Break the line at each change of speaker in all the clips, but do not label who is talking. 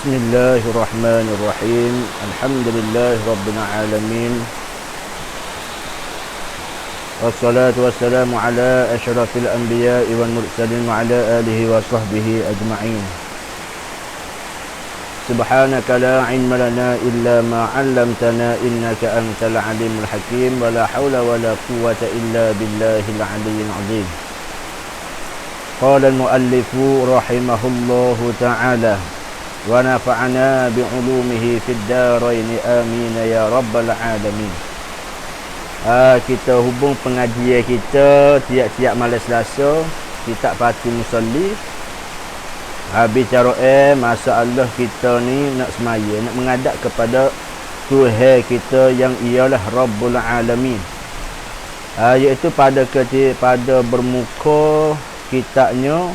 Bismillahirrahmanirrahim. Alhamdulillahi rabbil alamin. Wassalatu wassalamu ala asyrafil anbiya'i wal mursalin wa ala alihi wa sahbihi ajma'in. Subhanaka la ilma lana illa ma 'allamtana innaka antal alimul hakim wa la haula wa la quwwata illa billahil aliyyil 'azim. Qala al-muallifu rahimahullahu ta'ala wa nafa'ana bi'ulumihi fid darain amin ya rabbal alamin. Kita hubung pengajian kita tiap-tiap malam Selasa, kita pati musalli. Bicara masalah kita ni nak semaya, nak menghadap kepada Tuhan kita yang ialah Rabbul Alamin. Iaitu pada bermuka kitabnya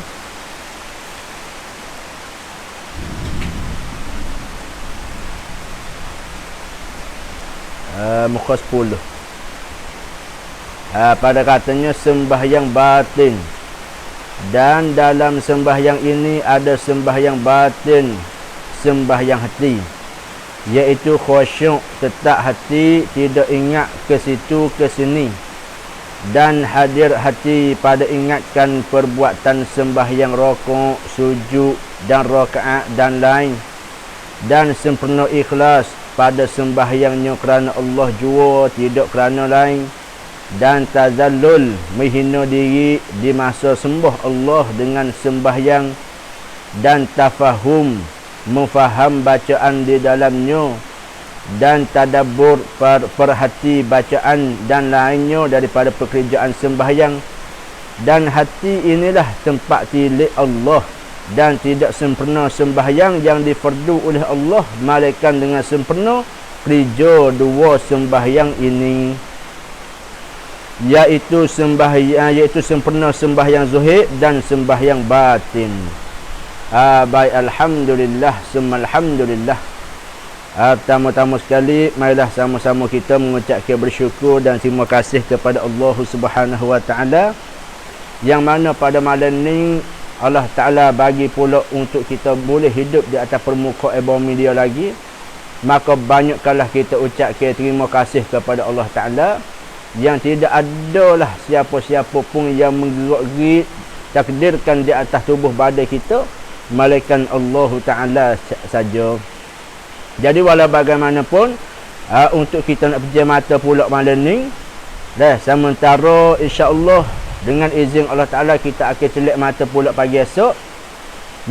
muka 10. Pada katanya sembahyang batin. Dan dalam sembahyang ini ada sembahyang batin, sembahyang hati, iaitu khusyuk, tetap hati, tidak ingat ke situ ke sini, dan hadir hati pada ingatkan perbuatan sembahyang rukuk, sujud dan rakaat dan lain, dan sempurna ikhlas pada sembahyangnya kerana Allah jua, tidak kerana lain, dan tazallul, menghina diri di masa sembah Allah dengan sembahyang, dan tafahum, memfaham bacaan di dalamnya, dan tadabbur, perhati bacaan dan lainnya daripada pekerjaan sembahyang. Dan hati inilah tempat tilik Allah, dan tidak sempurna sembahyang yang difardu oleh Allah malaikat dengan sempurna kerja dua sembahyang ini, iaitu sempurna sembahyang zuhid dan sembahyang batin. Baik, alhamdulillah summa alhamdulillah. Pertama-tama sekali, marilah sama-sama kita mengucapkan bersyukur dan terima kasih kepada Allah Subhanahu wa taala, yang mana pada malam ni Allah Ta'ala bagi pula untuk kita boleh hidup di atas permukaan bumi dia lagi. Maka banyakkanlah kita ucapkan terima kasih kepada Allah Ta'ala, yang tidak adalah siapa-siapa pun yang menggerak takdirkan di atas tubuh badan kita, malaikat Allah Ta'ala saja. Jadi walau bagaimanapun, untuk kita nak pejam mata pula malam ni, sementara insya-Allah dengan izin Allah Ta'ala kita akan celik mata pula pagi esok,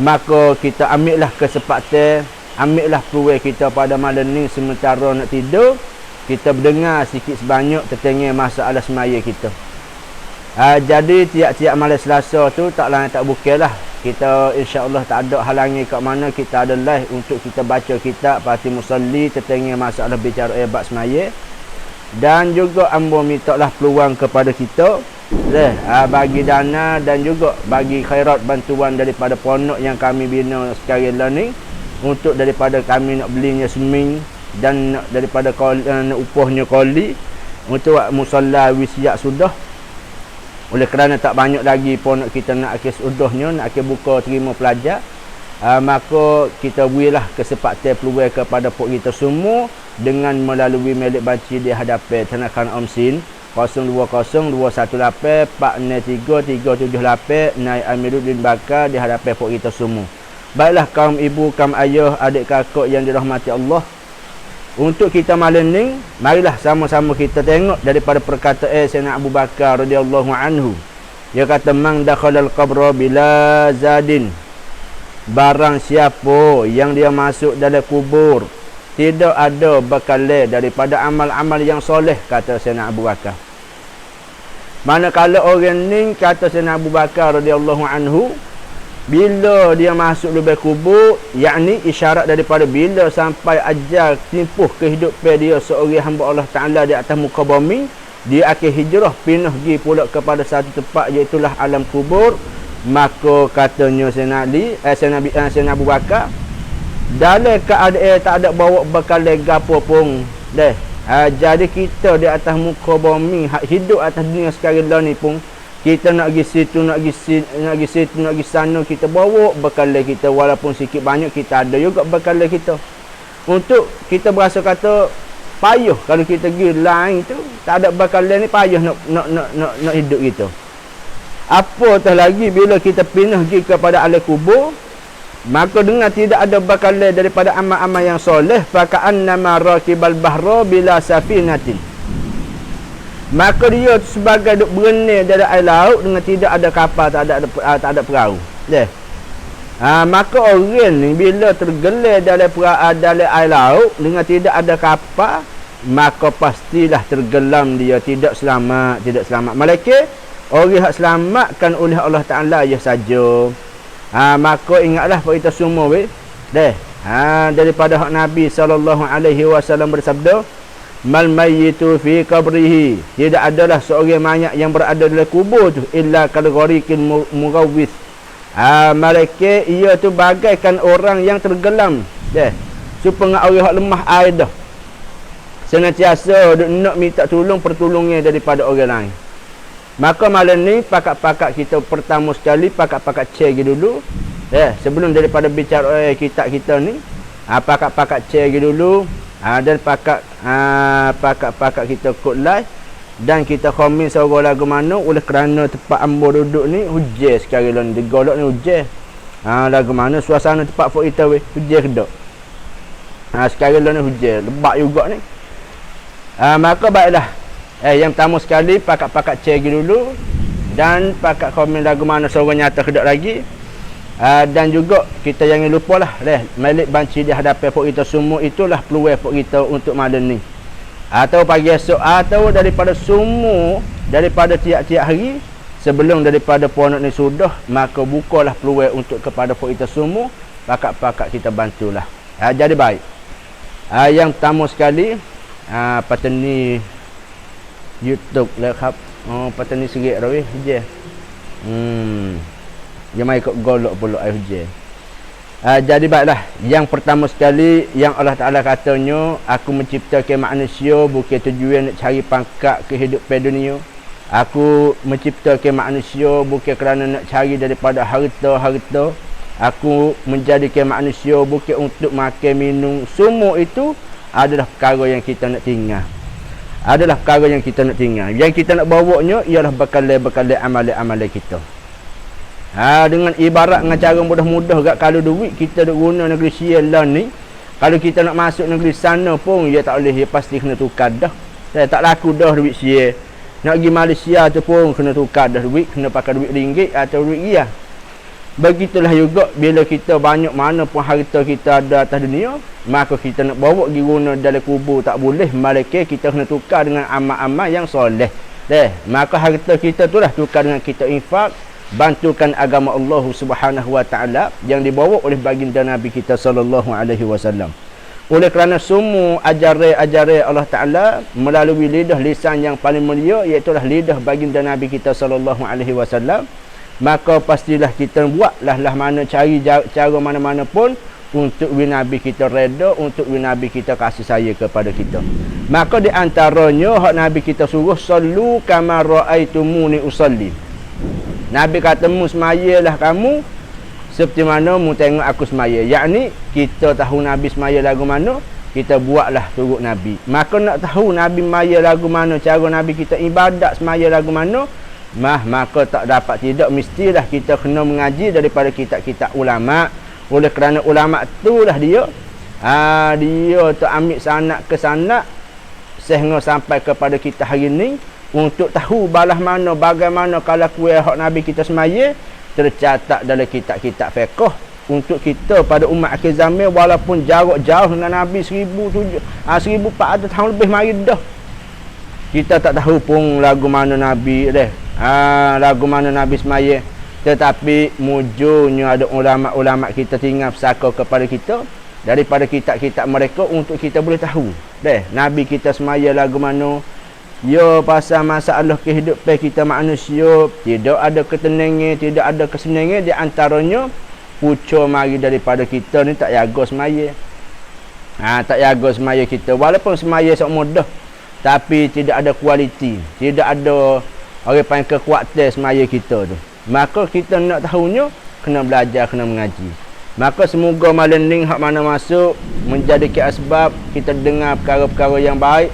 maka kita ambillah kesempatan, ambillah peluang kita pada malam ni sementara nak tidur, kita berdengar sikit sebanyak tentang masalah semaya kita. Jadi tiap-tiap malam Selasa tu tak lain tak bukanlah, kita insya-Allah tak ada halangi kat mana kita ada live untuk kita baca kitab parti musalli tentang masalah bicara bab semaya. Dan juga ambo mintalah peluang kepada kita bagi dana dan juga bagi khairat bantuan daripada ponok yang kami bina sekarang ni, untuk daripada kami nak belinya seming dan daripada upahnya koli untuk musalla wisiat sudah. Oleh kerana tak banyak lagi ponok kita nak akhir sudahnya, nak akhir buka terima pelajar, maka kita berilah kesempatan peluang kepada pok kita semua dengan melalui melik banci di hadapan Tanakan Omsin 020218463378 Naik Amiruddin Bakar di hadapan pok kita semua. Baiklah kaum ibu, kaum ayah, adik kakak yang dirahmati Allah, untuk kita malam ni, marilah sama-sama kita tengok daripada perkataan Sayyidina Abu Bakar radhiyallahu anhu. Dia kata, "Man dakhalal qabra bila zadin." Barang siapa yang dia masuk dalam kubur tidak ada bekalan daripada amal-amal yang soleh, kata Sayyidina Abu Bakar. Manakala orang ni, kata Sayyidina Abu Bakar radhiyallahu anhu, bila dia masuk lubang kubur, yakni isyarat daripada bila sampai ajal tempuh kehidupan dia seorang hamba Allah Ta'ala di atas muka bumi, dia akan hijrah pindah pergi pula kepada satu tempat, iaitulah alam kubur. Maka katanya Sayyidina Abu Bakar, dalam keadaan tak ada bawa bekal gapo pun jadi kita di atas muka bumi, hidup atas dunia sekarang ni pun kita nak pergi situ, nak pergi situ, nak pergi sana, kita bawa bekal kita, walaupun sikit banyak kita ada juga bekal kita. Untuk kita berasa kata payah kalau kita pergi lain tu, tak ada bekal ni, payah nak hidup kita. Apatah lagi bila kita pindah pergi kepada alam kubur, maka dengan tidak ada bekal daripada amal-amal yang soleh, faka'annama rakibal bahra bila safinatin, maka dia sebagai duk berenang dari air laut dengan tidak ada kapal, tak ada perahu. Maka orang ni bila tergelar dalam air laut dengan tidak ada kapal, maka pastilah tergelam dia, tidak selamat. Malaikat orang yang selamatkan oleh Allah Ta'ala ya saja. Maka ingatlah kita semua daripada hak Nabi SAW bersabda, mal mayyitu fi qabrihi, tidak adalah seorang mayat yang berada dalam kubur tu illa kal ghariqil mughawwith. Malaikat ia tu bagaikan orang yang tergelam, supaya orang hak lemah air dah, senantiasa nak minta pertolongan daripada orang lain. Maka malam ni pakak-pakak kita pertama sekali pakak-pakak cek dulu, sebelum daripada bicara kitab kita ni, pakak-pakak cek dulu. Dan pakak kita kod live, dan kita komen seorang lagu mana, oleh kerana tempat ambo duduk ni hujan sekarang lah, digolok ni hujan. Lagu mana suasana tempat fok kita hujan kedok. Sekarang lah ni hujan lebat juga ni. Maka baiklah, yang pertama sekali pakak-pakak cek dulu, dan pakak komen lagu mana seorang nyata kedok lagi. Dan juga kita jangan lupa lah malik banci di hadapan pok kita semua, itulah peluang pok kita untuk malam ni, atau pagi esok, atau daripada semua, daripada tiap-tiap hari sebelum daripada puan ni sudah, maka bukalah peluang untuk kepada pok kita semua, pakak-pakak kita bantulah. Jadi baik, yang pertama sekali pateni YouTube lah kap, pateni serik dah je. Dia mai ikut golok pula air hujan. Jadi baiklah, yang pertama sekali yang Allah Ta'ala katanya, aku menciptakan manusia bukan tujuan nak cari pangkat kehidupan dunia. Aku menciptakan manusia bukan kerana nak cari daripada harta. Aku menjadikan manusia bukan untuk makan minum. Semua itu adalah perkara yang kita nak tinggal. Yang kita nak bawanya ialah bekal-bekal amalan-amalan kita. Dengan ibarat dengan cara mudah-mudah gak, kalau duit kita duk guna negeri Sierra ni, kalau kita nak masuk negeri sana pun dia tak boleh, dia pasti kena tukar dah. Tak laku dah duit Sierra. Nak pergi Malaysia tu pun kena tukar dah duit, kena pakai duit ringgit atau duit riyal. Begitulah juga bila kita banyak mana pun harta kita ada atas dunia, maka kita nak bawa pergi guna dalam kubur tak boleh, malaikat kita kena tukar dengan amal-amal yang soleh. Maka harta kita tu lah tukar dengan kita infak, bantukan agama Allah Subhanahu wa taala yang dibawa oleh baginda Nabi kita sallallahu alaihi wasallam. Oleh kerana semua ajaran Allah Taala melalui lisan yang paling mulia, iaitu lidah baginda Nabi kita sallallahu alaihi wasallam, maka pastilah kita buatlah mana cari cara mana-mana pun untuk Nabi kita reda, untuk Nabi kita kasih sayang kepada kita. Maka di antaranya hak Nabi kita suruh, sallu kama raaitumuni usalli. Nabi kata, mu semayalah kamu seperti mana mu tengok aku semaya. Yakni kita tahu Nabi semaya lagu mana, kita buatlah turut Nabi. Maka nak tahu Nabi semaya lagu mana, cara Nabi kita ibadat semaya lagu mana, maka tak dapat tidak, mestilah kita kena mengaji daripada kitab-kitab ulama. Oleh kerana ulama itulah dia tu ambil sanad ke sanad sehingga sampai kepada kita hari ni, untuk tahu balah mana, bagaimana kalau kuih hak Nabi kita semaya tercatat dalam kitab-kitab fiqh. Untuk kita pada umat akhir zaman, walaupun jarak jauh dengan Nabi 1400 tahun lebih mari dah, kita tak tahu pun lagu mana Nabi lagu mana Nabi semaya. Tetapi mujurnya ada ulama-ulama kita tinggal pesaka kepada kita daripada kitab-kitab mereka, untuk kita boleh tahu Nabi kita semaya lagu mana. Ya, pasal masalah kehidupan kita manusia, tidak ada ketenangan, tidak ada kesenangan. Di antaranya pucuk mari daripada kita ni tak jaga semaya. Tak jaga semaya kita, walaupun semaya sok mudah, tapi tidak ada kualiti, tidak ada Orang panggil kekuatan semaya kita tu. Maka kita nak tahunya, kena belajar, kena mengaji. Maka semoga malam ni hak mana masuk menjadi asbab kita dengar perkara-perkara yang baik.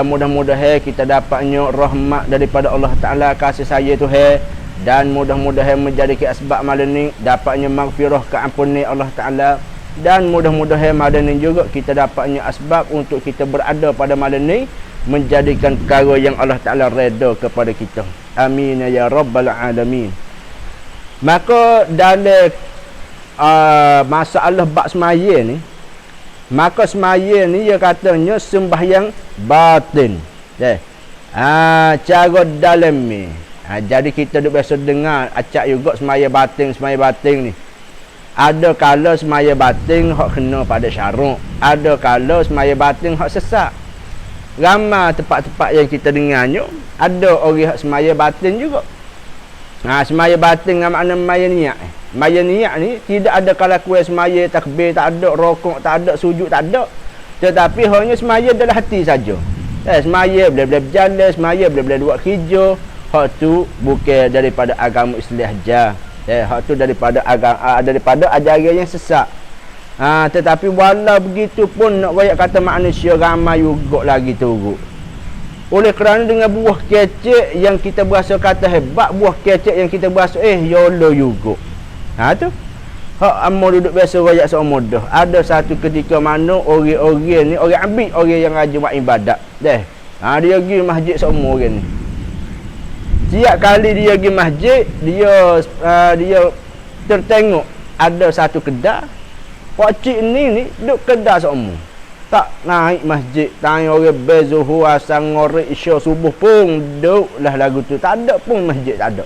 Mudah-mudahan kita dapatnya rahmat daripada Allah Ta'ala, kasih sayang Tuhan, dan mudah-mudahan menjadi asbab malam ni dapatnya maghfirah, keampunan Allah Ta'ala, dan mudah-mudahan malam ni juga kita dapatnya asbab untuk kita berada pada malam ni menjadikan perkara yang Allah Ta'ala reda kepada kita. Amin ya rabbal alamin. Maka dalam masalah bab semaya ni, maka semaya ni dia katanya sembahyang batin. Cara dalam ni. Jadi kita duk biasa dengar acak juga semaya batin ni. Ada kala semaya batin hak kena pada syarak, ada kala semaya batin hak sesat. Ramai tempat-tempat yang kita dengarnya ada orang hak semaya batin juga. Semaya batin dengan makna maya niat. Maya niat ni tidak ada kelakuan semaya takbir, tak ada rokok, tak ada sujud, tak ada. Tetapi hanya semaya dalam hati saja. Semaya boleh berjalan, semaya boleh buat kerja. Hak tu bukan daripada agama Islam saja. Hak tu daripada agama, daripada ajaran yang sesat. Tetapi walau begitu pun nak royak kata manusia ramai juga lagi turut. Oleh kerana dengan buah kecek yang kita berasa kata hebat, buah kecek yang kita berasa yolo juga. Tu hak amo duduk biasa royak seumur dah. Ada satu ketika mana orang-orang ni orang ambil orang yang rajin buat ibadat. Dia pergi masjid seumur orang ni. Setiap kali dia pergi masjid, dia tertengok ada satu kedai. Pak cik ni duduk kedai seumur. Tak naik masjid, tanya orang bezuhur, asal ngorek, isya subuh pun duduklah lagu tu. Tak ada pun masjid, tak ada.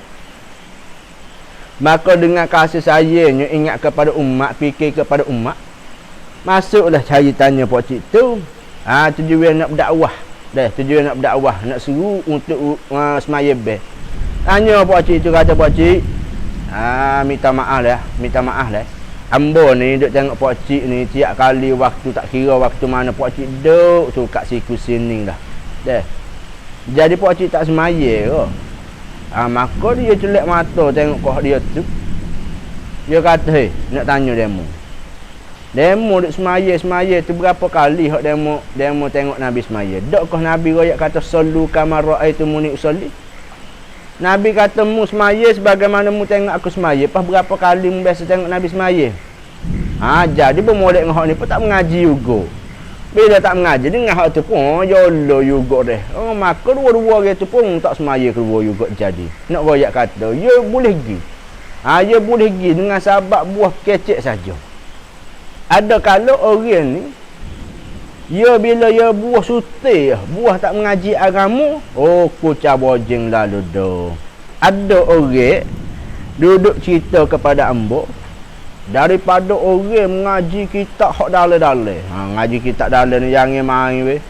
Maka dengan kasih sayangnya ingat kepada umat, fikir kepada umat, masuklah cari tanya pak cik tu. Tujuan nak berdakwah. Tujuan nak berdakwah, nak seru untuk semaya bel. Tanya pak cik tu, kata pak cik, minta maaf lah. Ambo ni duk tengok pak cik ni tiap kali waktu, tak kira waktu mana pak cik duk tu kat siku sini dah. Jadi pak cik tak semaya ke? Maka dia celak mata tengok kau dia tu. Dia kata, nak tanya demo. Demo duk semaya tu berapa kali hak demo tengok Nabi semaya? Dakkah Nabi royak kata sallu kama raaitumuni usolli? Nabi kata mu semaya sebagaimana mu tengok aku semaya. Pas berapa kali mu biasa tengok Nabi semaya? Jadi bermolek dengan hak ni pun tak mengaji juga. Bila tak mengaji dengan hak tu pun yolo juga deh. Maka dua-dua orang tu pun tak semaya keluar juga jadi. Nak royak kata, ya boleh pergi. Ya boleh pergi dengan sebab buah kecek saja. Ada kalau orang ni bila buah suti, buah tak mengaji agama, kucah bojeng lalu dah. Ada orang duduk cerita kepada ambo, daripada orang mengaji kitab hak dalai-dalai. Ngaji kitab dalai ni jangan main weh.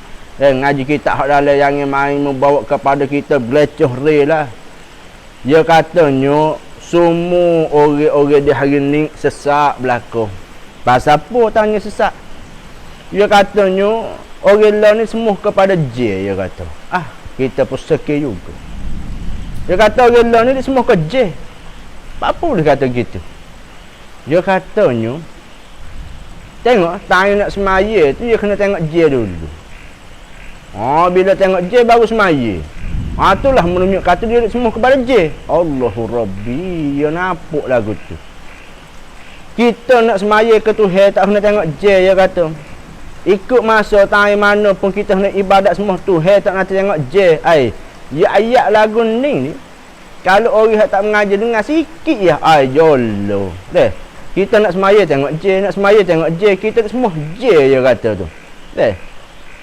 Ngaji kitab hak dalai jangan main membawa kepada kita belecoh lah. Dia katanya semua orang-orang di hari ni sesat belaka. Pasal apa tanya sesat? Dia katanya orang lain ni semua kepada J, dia kata. Kita pun sekir juga. Dia kata orang lain ni semua ke J. Apa boleh kata gitu? Dia katanya tengok tanya nak semaya tu dia kena tengok J dulu. Bila tengok J baru semaya. Itulah menunjuk kata dia semua kepada J. Allahu Rabbi, dia nampak lagu tu. Kita nak semaya ke Tuhan tak kena tengok J, dia kata. Ikut masa time mana pun kita nak ibadat semua tu, tak nak tengok je. Ayat lagu ni kalau orang tak mengajar dengar sikit ya, jolo. Kita nak semaya tengok je, nak semaya tengok je, kita semua je dia kata tu.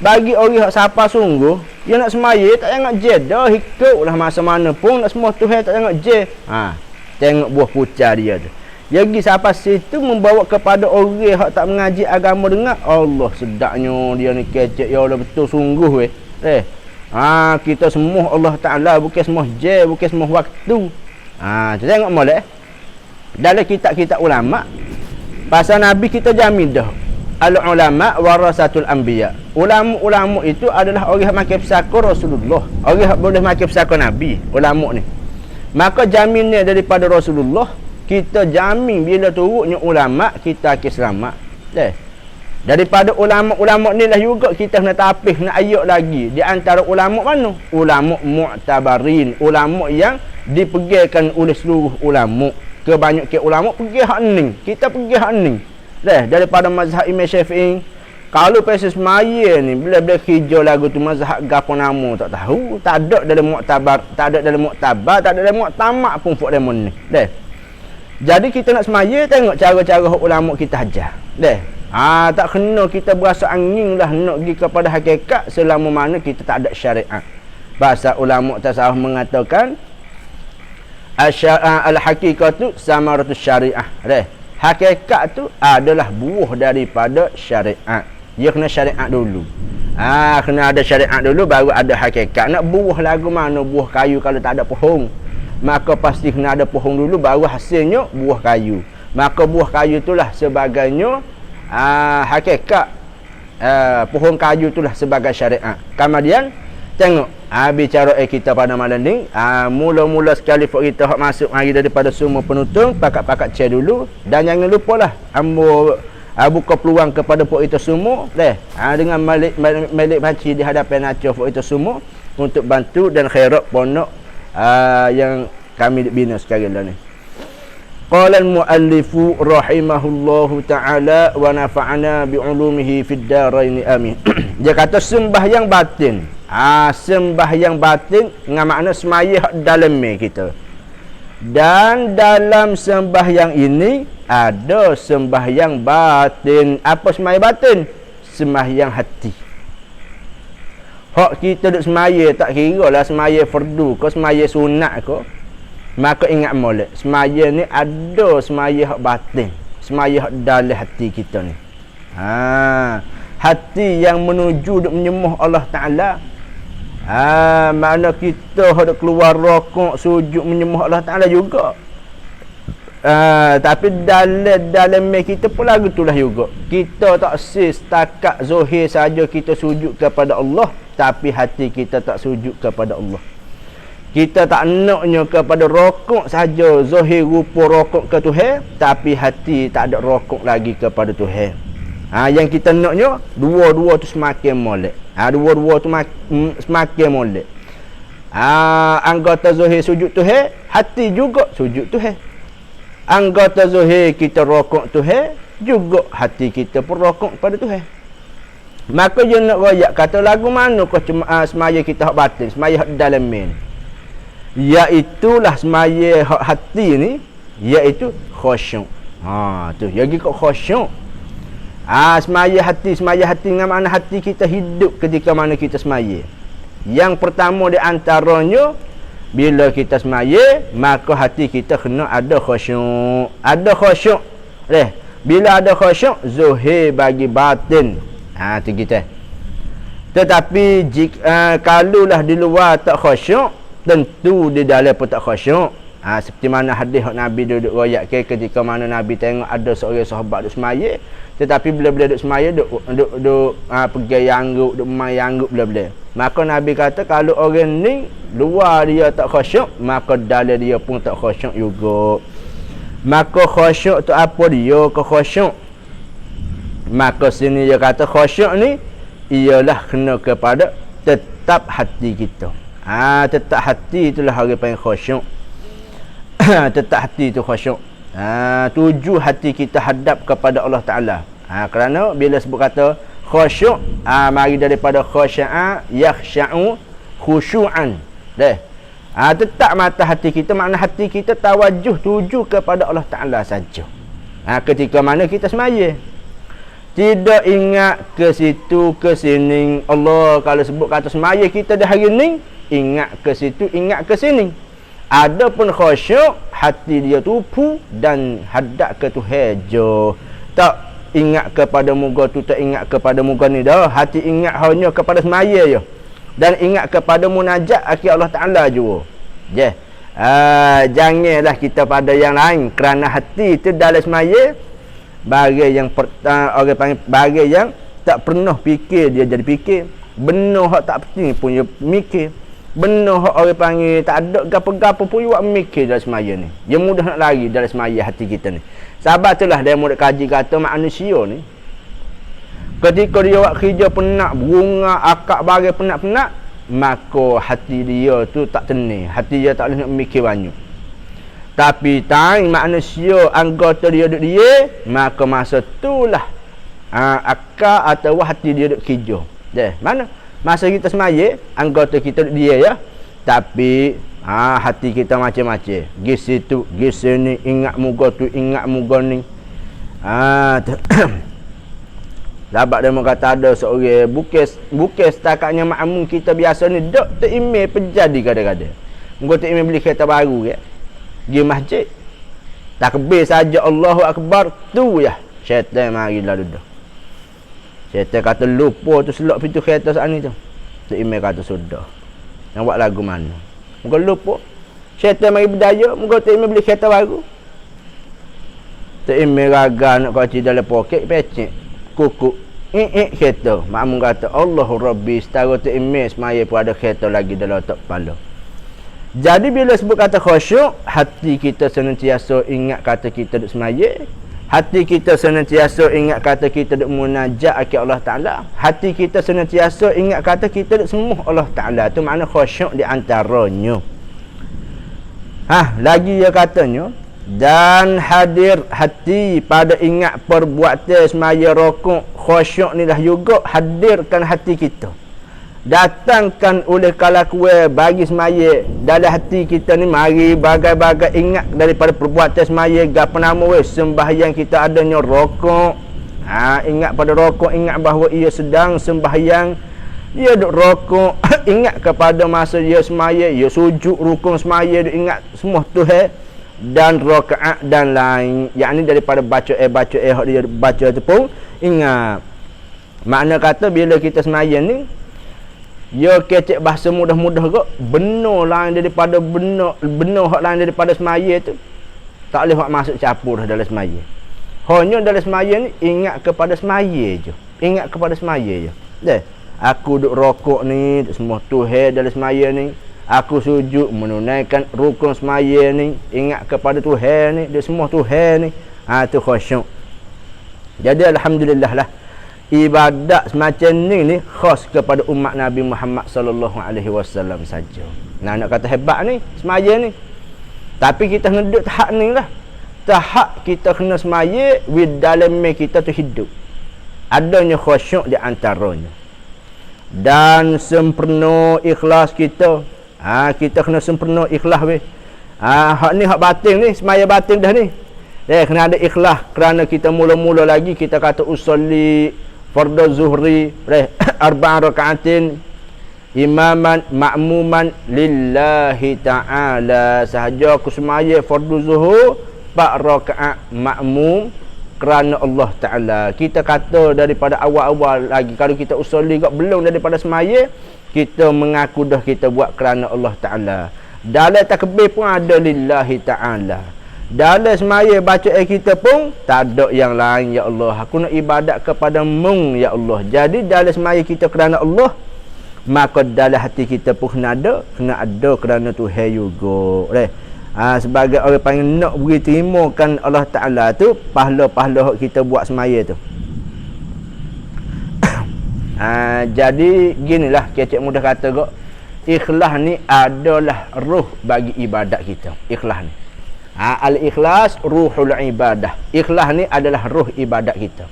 Bagi orang siapa sungguh, dia nak semaya tak tengok je dah, ikutlah masa mana pun nak semua tu tak tengok je. Tengok buah pucat dia tu. Jadi siapa situ membawa kepada orang yang tak mengaji agama dengar, Allah sedaknya dia ni kecek ya Allah betul sungguh weh. Kita semua Allah Taala bukan semua je, bukan semua waktu. Tengok molek. Dalam kitab-kitab ulama pasal Nabi kita jamin dah. al-ulama warasatul anbiya. Ulama-ulama itu adalah orang yang makan pesaka Rasulullah. Orang yang boleh makan pesaka Nabi, ulama ni. Maka jaminnya daripada Rasulullah, kita jamin bila turutnya ulama kita akan selamat. Daripada ulama-ulama ni lah juga kita nak tapih, nak ayat lagi. Di antara ulama mana? Ulama mu'tabarin, ulama yang dipegilkan oleh seluruh ulama. Kebanyakan ulama pergi hak ni, kita pergi hak ni. Daripada mazhab Imam Syafi'i, kalau pasal semaya ni bila-bila hijau lagu tu mazhab gapo nama tak tahu, tak ada dalam muktabar, tak ada dalam muktabar, tak ada dalam muktamak pun fuk demon ni. Jadi kita nak semaya, tengok cara-cara ulama kita ajar. Tak kena kita berasa angin lah nak pergi kepada hakikat selama mana kita tak ada syariat. Bahasa ulama tasawuf mengatakan al-haqiqatu samaratus syariah. Hakikat tu adalah buah daripada syariat. Dia kena syariat dulu. Kena ada syariat dulu baru ada hakikat. Nak buah lagu mana? Buah kayu kalau tak ada pohon, maka pasti kena ada pohon dulu baru hasilnya buah kayu. Maka buah kayu itulah sebagainya hakikat. Pohon kayu itulah sebagai syariat. Kemudian tengok bicara kita pada malam ni, mula-mula sekali kita hak masuk mari daripada semua penutung pakat-pakat cek dulu, dan jangan lupalah ambo buka peluang kepada pok kita semua dengan malik baci di hadapan acara pok kita semua untuk bantu dan khairat pondok yang kami bina sekarang ni. Qala al-muallifu rahimahullahu ta'ala wa nafa'ana bi'ulumihi fid darain amin. Dia kata sembahyang batin. Sembahyang batin dengan makna semaya dalam kita. Dan dalam sembahyang ini ada sembahyang batin. Apa sembahyang batin? Sembahyang hati. Hak kita duk semaya tak kira lah semaya fardu ke semaya sunat ke. Maka ingat molek, semaya ni ada semaya hak batin, semaya hak dalam hati kita ni. Hati yang menuju duk menyembah Allah Ta'ala. Mana kita hendak keluar rokok sujud menyembah Allah Ta'ala juga. Tapi dalam kita pun lagu itulah juga. Kita tak setakat zahir saja kita sujud kepada Allah, tapi hati kita tak sujud kepada Allah. Kita tak naknya kepada rokok saja, zahir rupa rokok ke Tuhan, tapi hati tak ada rokok lagi kepada Tuhan. Yang kita naknya dua-dua tu semakin molek. Dua-dua tu semakin molek. Anggota zahir sujud Tuhan, hati juga sujud Tuhan. Anggota zahir kita rokok Tuhan, juga hati kita pun rokok pada Tuhan. Maka dia nak royak kata lagu mana kau semaya kita hak batin, semaya hak dalam main. Iaitulah semaya hak hati ni, iaitu khusyuk. Tu lagi kok khusyuk. Semaya hati dengan mana hati kita hidup ketika mana kita semaya. Yang pertama di antaranya, bila kita semaya, maka hati kita kena ada khusyuk. Ada khusyuk. Bila ada khusyuk, zahir bagi batin. Tu kita. Tetapi jika kalulah di luar tak khusyuk, tentu di dalam pun tak khusyuk. Seperti mana hadis Nabi duduk royak ketika mana Nabi tengok ada seorang sahabat duduk semaya, tetapi bila-bila duduk semaya duduk pergi yangguk, duduk main yangguk bila-bila. Maka Nabi kata kalau orang ni luar dia tak khusyuk, maka dalam dia pun tak khusyuk juga. Maka khusyuk tu apa dia ke khusyuk? Maka sini dia kata khusyuk ni ialah kena kepada tetap hati kita. Tetap hati itulah orang panggil khusyuk. Tetap hati itu khusyuk. Tuju hati kita hadap kepada Allah Ta'ala. Kerana bila sebut kata khusyuk, mari daripada khusya'a yakhsya'u khusyu'an. Tetap mata hati kita, makna hati kita tawajuh tuju kepada Allah Ta'ala saja. Ketika mana kita semaya, tidak ingat ke situ ke sini. Allah kalau sebut kata semaya kita di hari ni, ingat ke situ, ingat ke sini. Adapun khusyuk, hati dia tupu dan hadap ke Tuhan je. Tak ingat kepada muka tu, tak ingat kepada muka ni dah. Hati ingat hanya kepada semaya je. Dan ingat kepada munajat akhir Allah Ta'ala juga. Janganlah kita pada yang lain. Kerana hati tu dalam semaya, Barang yang orang panggil barang yang tak pernah fikir dia jadi fikir. Benda hak tak penting pun dia mikir. Benda hak orang panggil tak ada gapo-gapo pun dia buat mikir dalam semaya ni. Dia mudah nak lari dalam semaya hati kita ni. Sebab itulah dia murid kaji kata manusia ni ketika dia buat kerja penat, bunga, akak bagai penat-penat, maka hati dia tu tak tenang. Hati dia tak boleh nak mikir banyak. Tapi time manusia anggota dia duduk dia, maka masa itulah akak atau hati dia duduk kerja. Mana? Masa kita semaya, anggota kita duduk dia ya. Tapi hati kita macam-macam. Gi situ, gi sini, ingat muka tu, ingat muka ni. Sahabat dia kata ada seorang bukis setakatnya makmum kita biasa ni dok terimeh penjadi kadang-kadang. Engko terimeh beli kereta baru ya. Pergi masjid. Takbir saja Allahu Akbar tu ya. Syaitan mari lalu dah. Syaitan kata lupa tu selok pintu kereta saat ni tu. Terimeh kata sudah. Nak buat lagu mana? Engko lupa. Syaitan mari berdaya, engko terimeh beli kereta baru. Terimeh raga nak kunci dalam poket pecek. Kukuk kereta. Makmum kata Allahu Rabbi setara tu imej semaya pun ada kereta lagi dalam otak kepala. Jadi bila sebut kata khusyuk, hati kita senantiasa ingat kata kita duk semaya. Hati kita senantiasa ingat kata kita duk munajat ke Allah Ta'ala. Hati kita senantiasa ingat kata kita duk sembah Allah Ta'ala. Itu makna khusyuk di antaranya. Lagi dia katanya, dan hadir hati pada ingat perbuatan semaya rokok khusyuk ni dah juga hadirkan hati kita. Datangkan oleh kalakuan bagi semaya dalam hati kita ni, mari bagai-bagai ingat daripada perbuatan semaya gapo nama sembahyang kita adanya rokok. Ingat pada rokok, ingat bahawa ia sedang sembahyang, dia duk rokok. Ingat kepada masa dia semaya, ia sujud rukun semaya, dia ingat semua Tuhan dan rakaat dan lain, yakni daripada baca hak dia baca tu pun ingat. Makna kata bila kita semaya ni, ya kecek bahasa mudah-mudah kok, benar lain daripada benar hak lain daripada semaya tu tak boleh hak masuk campur dalam semaya. Hanya dalam semaya ni ingat kepada semaya je, ingat kepada semaya je. Aku duk rokok ni semua Tuhan dalam semaya ni. Aku sujud menunaikan rukun semaya ni, ingat kepada Tuhan ni, dia semua Tuhan ni. Tu khusyuk. Jadi alhamdulillah lah, ibadat semacam ni khas kepada umat Nabi Muhammad sallallahu alaihi wasallam saja. Nak kata hebat ni semaya ni. Tapi kita kena duduk tahap ni lah. Tahap kita kena semaya with dalam kita tu hidup. Adanya khusyuk di antaranya. Dan sempurna ikhlas kita. Kita kena sempurna ikhlas weh. Hak ni hak batin ni, semaya batin dah ni. Kena ada ikhlas kerana kita mula-mula lagi kita kata usolli fardhu zuhri arba'a raka'atin imaman ma'muman lillahi ta'ala. Sahaja aku semaya fardhu zuhur 4 rakaat makmum kerana Allah Ta'ala. Kita kata daripada awal-awal lagi, kalau kita usolli belum daripada semaya, kita mengaku dah kita buat kerana Allah Ta'ala. Dalam takbir pun ada lillahi ta'ala. Dalam semaya baca kita pun tak ada yang lain. Ya Allah, aku nak ibadat kepada-Mu ya Allah. Jadi dalam semaya kita kerana Allah, maka dalam hati kita pun kena ada kerana Tuhan juga. Sebagai orang panggil nak beri terimakan Allah Ta'ala tu pahala-pahala kita buat semaya tu. Jadi ginilah kecek mudah kata kok, ikhlas ni adalah ruh bagi ibadat kita. Ikhlas ni al-ikhlas ruhul ibadah. Ikhlas ni adalah ruh ibadat kita.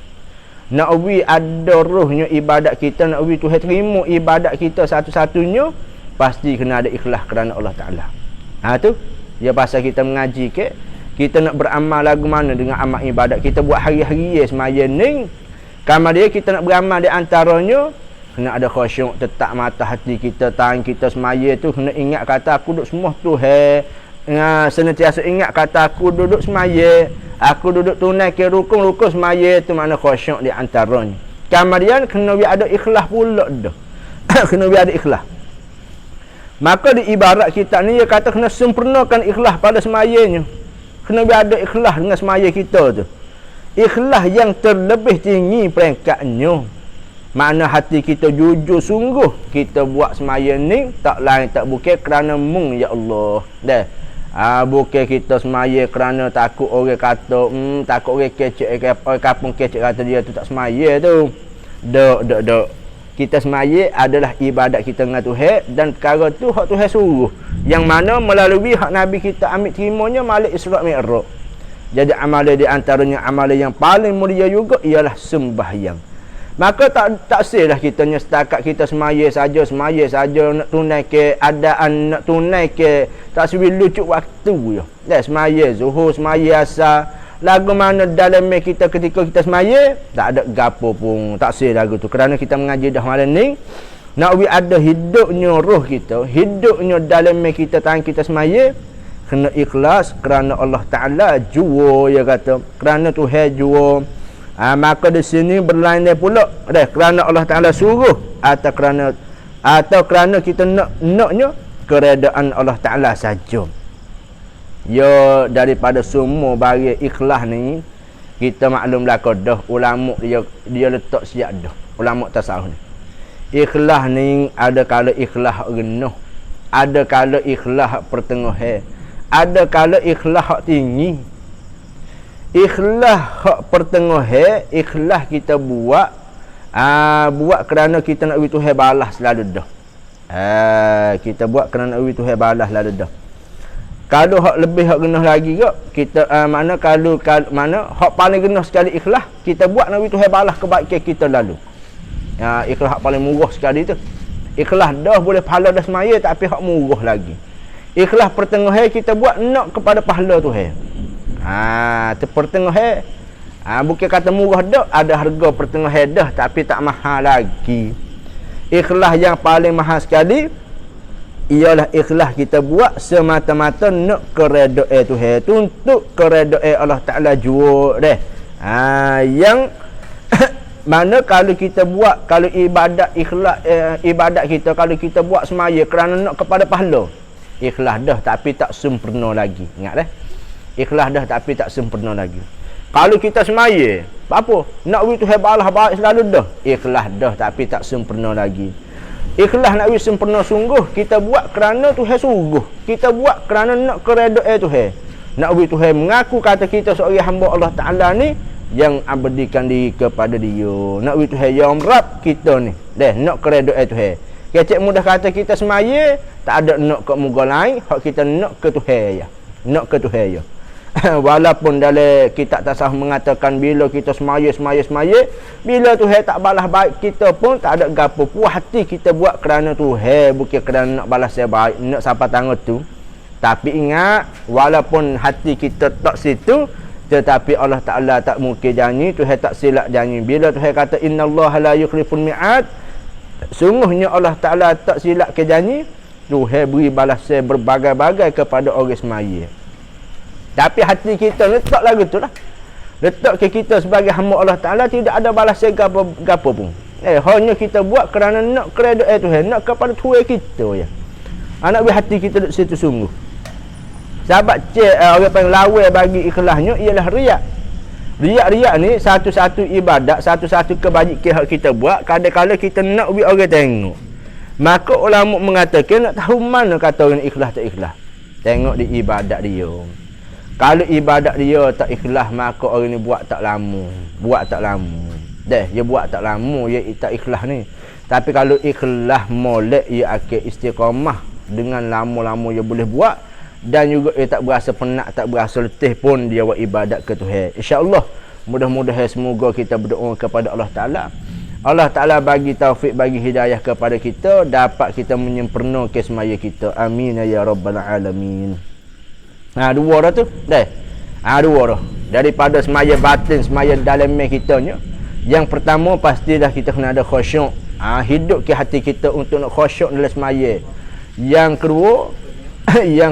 Nak ubi ada ruhnya ibadat kita, nak ubi Tuhan terima ibadat kita satu-satunya, pasti kena ada ikhlas kerana Allah Ta'ala. Tu dia pasal kita mengaji ke, kita nak beramal lagu mana dengan amal ibadat kita buat hari-hari semaya ni. Kamar dia kita nak beramal di antaranya kena ada khusyuk, tetap mata hati kita, tangan kita semaya tu kena ingat kata aku duduk semua Tuhan. Senantiasa ingat kata aku duduk semaya, aku duduk tunaikan rukun-rukun semaya tu, makna khusyuk di antaranya. Kemudian kena ada ikhlas pula dah. Kena ada ikhlas. Maka di ibarat kita ni dia kata kena sempurnakan ikhlas pada semayanya. Kena ada ikhlas dengan semaya kita tu. Ikhlas yang terlebih tinggi peringkatnya, makna hati kita jujur sungguh kita buat semaya ni tak lain tak bukan kerana mung ya Allah. Dah. Bukan kita semaya kerana takut orang kata takut orang kecek orang kampung kecek kata dia tu tak semaya tu. Dok. Kita semaya adalah ibadat kita dengan Tuhan, dan perkara tu hak Tuhan suruh, yang mana melalui hak Nabi kita ambil terimanya Malik Isra' Mi'raj. Jadi amalan di antaranya amalan yang paling mulia juga ialah sembahyang. Maka tak selah kita setakat kita semaya saja nak tunai ke adaan, nak tunai ke tak sewi lucu waktu je. Dah semaya zuhur, semaya asar, lagu mana dalam kita ketika kita semaya tak ada gapo pun, tak selah lagu tu. Kerana kita mengaji dah malam ni nak ada hidupnya roh kita, hidupnya dalam kita tangan kita semaya kena ikhlas kerana Allah Ta'ala jua, ya kata kerana Tuhan jua. Maka di sini berlainan pula kerana Allah Ta'ala suruh atau kerana kita naknya keredaan Allah Ta'ala saja. Ya, daripada semua bagi ikhlas ni kita maklumlah dah ulama dia letak siap dah ulama tasawuf ni. Ikhlas ni ada kala ikhlas rendah, ada kala ikhlas pertengahan, ada kala ikhlas hak tinggi. Ikhlas hak pertengahan, ikhlas kita buat kerana kita nak bagi Tuhan balas selalu dah. Kita buat kerana nak bagi Tuhan balas selalu dah. Kalau hak lebih hak genah lagi ke kita mana kalau mana hak paling genah sekali ikhlas kita buat nak bagi Tuhan balas kebaikan kita lalu. Ikhlas hak paling murah sekali tu. Ikhlas dah boleh pahala dah semaya, tapi hak murah lagi. Ikhlas pertengahan kita buat nak kepada pahala Tuhan. Pertengahan bukan kata murah dah, ada harga pertengahan dah tapi tak mahal lagi. Ikhlas yang paling mahal sekali ialah ikhlas kita buat semata-mata nak keredaan Tuhan, untuk keredaan Allah Ta'ala jua dah. Yang mana kalau kita buat, kalau ibadat ikhlas ibadat kita, kalau kita buat semaya kerana nak kepada pahala, ikhlas dah tapi tak sempurna lagi. Ingat dah, ikhlas dah tapi tak sempurna lagi. Kalau kita semaya apa nak bagi Tuhan balas baik selalu dah, ikhlas dah tapi tak sempurna lagi. Ikhlas nak bagi sempurna sungguh kita buat kerana Tuhan suruh, kita buat kerana nak keredaan Tuhan, nak bagi Tuhan mengaku kata kita seorang hamba Allah Ta'ala ni yang abadikan diri kepada dia, nak bagi Tuhan yang Rabb kita ni dah nak keredaan Tuhan. Kecek mudah kata kita semaya tak ada nak ke muka lain, hak kita nak ke Tuhan ya, nak ke Tuhan ya. Walaupun dalam kitab tasawuf mengatakan bila kita semaya, bila Tuhan tak balas baik kita pun tak ada gapo, puas hati kita buat kerana Tuhan, bukan kerana nak balas yang baik, nak siapa tangga tu. Tapi ingat, walaupun hati kita tak situ, tetapi Allah Ta'ala tak mungkin janji, Tuhan tak silap janji. Bila Tuhan kata innallaha la yukhliful mi'ad, sungguhnya Allah Ta'ala tak silap ke janji, Tuhan beri balasan berbagai-bagai kepada orang semaya. Tapi hati kita letak lagu tu lah, letak ke kita sebagai hamba Allah Ta'ala tidak ada balasan gapo pun. Hanya kita buat kerana nak keredaan Tuhan, nak kepada Tuhan kita ya. Anak hati kita duduk situ sungguh. Sahabat orang paling lawa bagi ikhlasnya ialah riak. Riak ni satu-satu ibadat, satu-satu kebajikan kita buat, kadang-kadang kita nak bagi orang tengok. Maka ulama mengatakan nak tahu mana kata orang ikhlas tak ikhlas, tengok di ibadat dia. Kalau ibadat dia tak ikhlas, maka orang ni buat tak lama. Dia buat tak lama, dia tak ikhlas ni. Tapi kalau ikhlas molek, ia akan istiqamah dengan lama-lama dia boleh buat, dan juga dia tak berasa penat, tak berasa letih pun dia buat ibadat ke Tuhan. InsyaAllah, mudah-mudahan semoga kita berdoa kepada Allah Ta'ala. Allah Ta'ala bagi taufik, bagi hidayah kepada kita, dapat kita menyempurnakan semaya kita. Amin ya Rabbal Alamin. Dua dah tu dah. Dua dah. Daripada semaya batin, semaya dalam kita nya. Yang pertama pastilah kita kena ada khusyuk. Hidup ke hati kita untuk nak khusyuk dalam semaya. Yang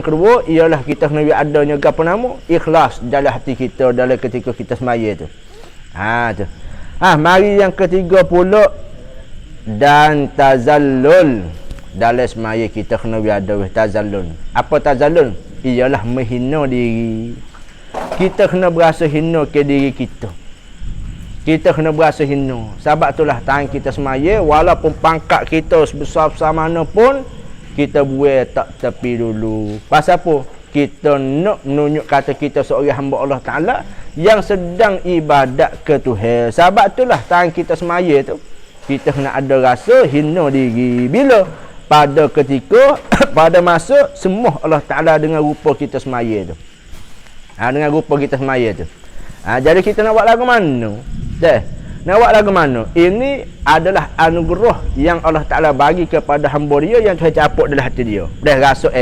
kedua ialah kita kena adanya apa nama? Ikhlas dalam hati kita dalam ketika kita semaya tu. Tu. Mari yang ketiga pula, dan tazallul. Dalam semaya kita kena ada tazallul. Apa tazallul? Ialah menghina diri. Kita kena berasa hina ke diri kita. kita kena berasa hina. Sebab itulah tangan kita semaya, walaupun pangkat kita sebesar-besar mana pun, kita buat tak tepi dulu. Pasal apa? Kita nak menunjuk kata kita seorang hamba Allah Ta'ala yang sedang ibadat ke Tuhan. Sebab itulah tangan kita semaya tu, kita kena ada rasa hina diri. Bila? Pada ketika, pada masa semua Allah Ta'ala dengan rupa kita semaya tu. Dengan rupa kita semaya tu. Jadi kita nak buat lagu mana? Nak buat lagu mana? Ini adalah anugerah yang Allah Ta'ala bagi kepada hamba dia yang Tuhan capuk dalam hati dia. Dah rasa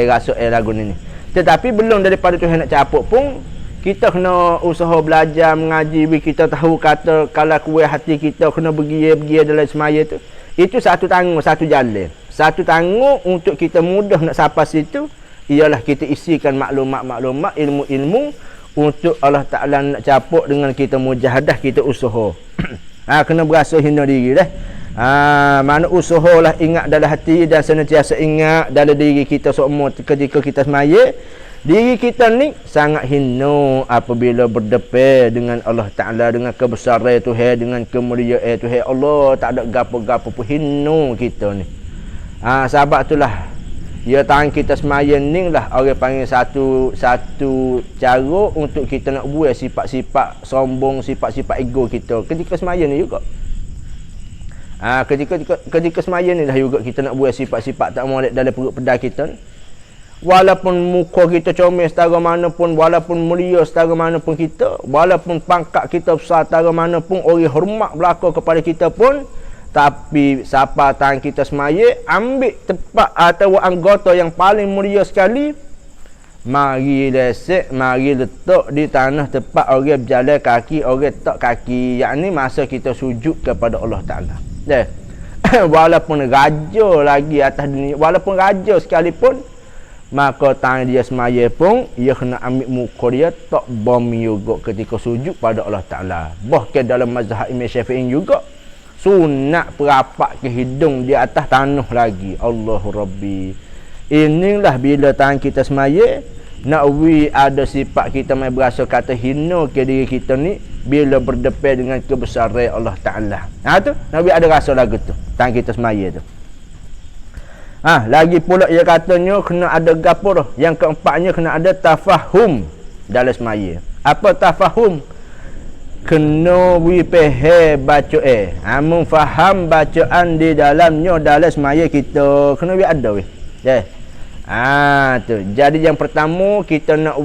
lagu ni. Tetapi belum daripada Tuhan nak capuk pun, kita kena usaha belajar, mengaji, kita tahu kata kalau kuat hati kita kena pergi dalam semaya tu. Itu satu tanggung, satu jalan. Satu tanggung untuk kita mudah nak sampai situ, ialah kita isikan maklumat-maklumat, ilmu-ilmu untuk Allah Ta'ala nak capuk dengan kita mujahadah, kita usaha. Kena berasa hina diri dah. Mana usahalah ingat dalam hati dan senantiasa ingat dalam diri kita semua ketika kita semaya. Diri kita ni sangat hina apabila berdepan dengan Allah Ta'ala, dengan kebesaran Tuhan, dengan kemuliaan Tuhan. Allah tak ada gapo-gapo pun hina kita ni. Sebab itulah ya, tangan kita semaya ni lah orang panggil satu cara untuk kita nak buat sifat-sifat sombong, sifat-sifat ego kita ketika semaya ni juga. Ketika semaya ni lah juga kita nak buat sifat-sifat tak molek dalam perut pedal kita ni. Walaupun muka kita comel setara mana pun, walaupun mulia setara mana pun kita, walaupun pangkat kita besar setara mana pun, orang hormat berlaku kepada kita pun, tapi siapa tangan kita semaya, ambil tempat atau anggota yang paling mulia sekali, mari lesek, mari letak di tanah tempat orang berjalan kaki, orang letak kaki, yakni masa kita sujud kepada Allah Ta'ala. Walaupun raja lagi atas dunia, walaupun raja sekalipun, maka tangan dia semaya pun, ia kena ambil muka dia tak bom juga ketika sujud pada Allah Ta'ala. Bahkan dalam mazhab Imam Syafi'i juga, sunat perapat ke hidung di atas tanah lagi. Allahu Rabbi. Inilah bila tangan kita semaya, nak ada sifat kita mai berasa kata hina ke diri kita ni bila berdepan dengan kebesaran Allah Ta'ala. Tu Nabi ada rasa lagu tu, tangan kita semaya tu. Lagi pula ia katanya kena ada gapo dah. Yang keempatnya kena ada tafahum dalam semaya. Apa tafahum? Kena wipehe baca amun faham bacaan di dalamnya dalam semaya kita kena ada weh. Tu. Jadi yang pertama kita nak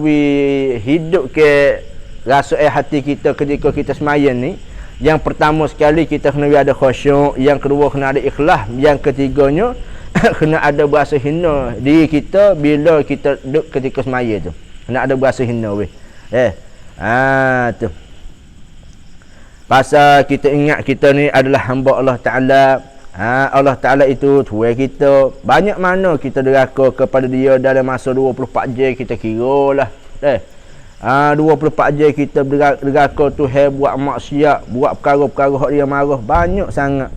hidup ke rasa hati kita ketika kita semaya ni. Yang pertama sekali kita kena ada khusyuk, yang kedua kena ada ikhlas, yang ketiganya kena ada berasa hina diri kita bila kita duduk ketika semaya tu. Kena ada berasa hina weh. Tu. Pasal kita ingat kita ni adalah hamba Allah Ta'ala. Allah Ta'ala itu Tuhan kita. Banyak mana kita deraka kepada dia dalam masa 24 jam kita kira lah. 24 jam kita deraka Tuhan, buat maksiat, buat perkara-perkara hak dia marah. Banyak sangat.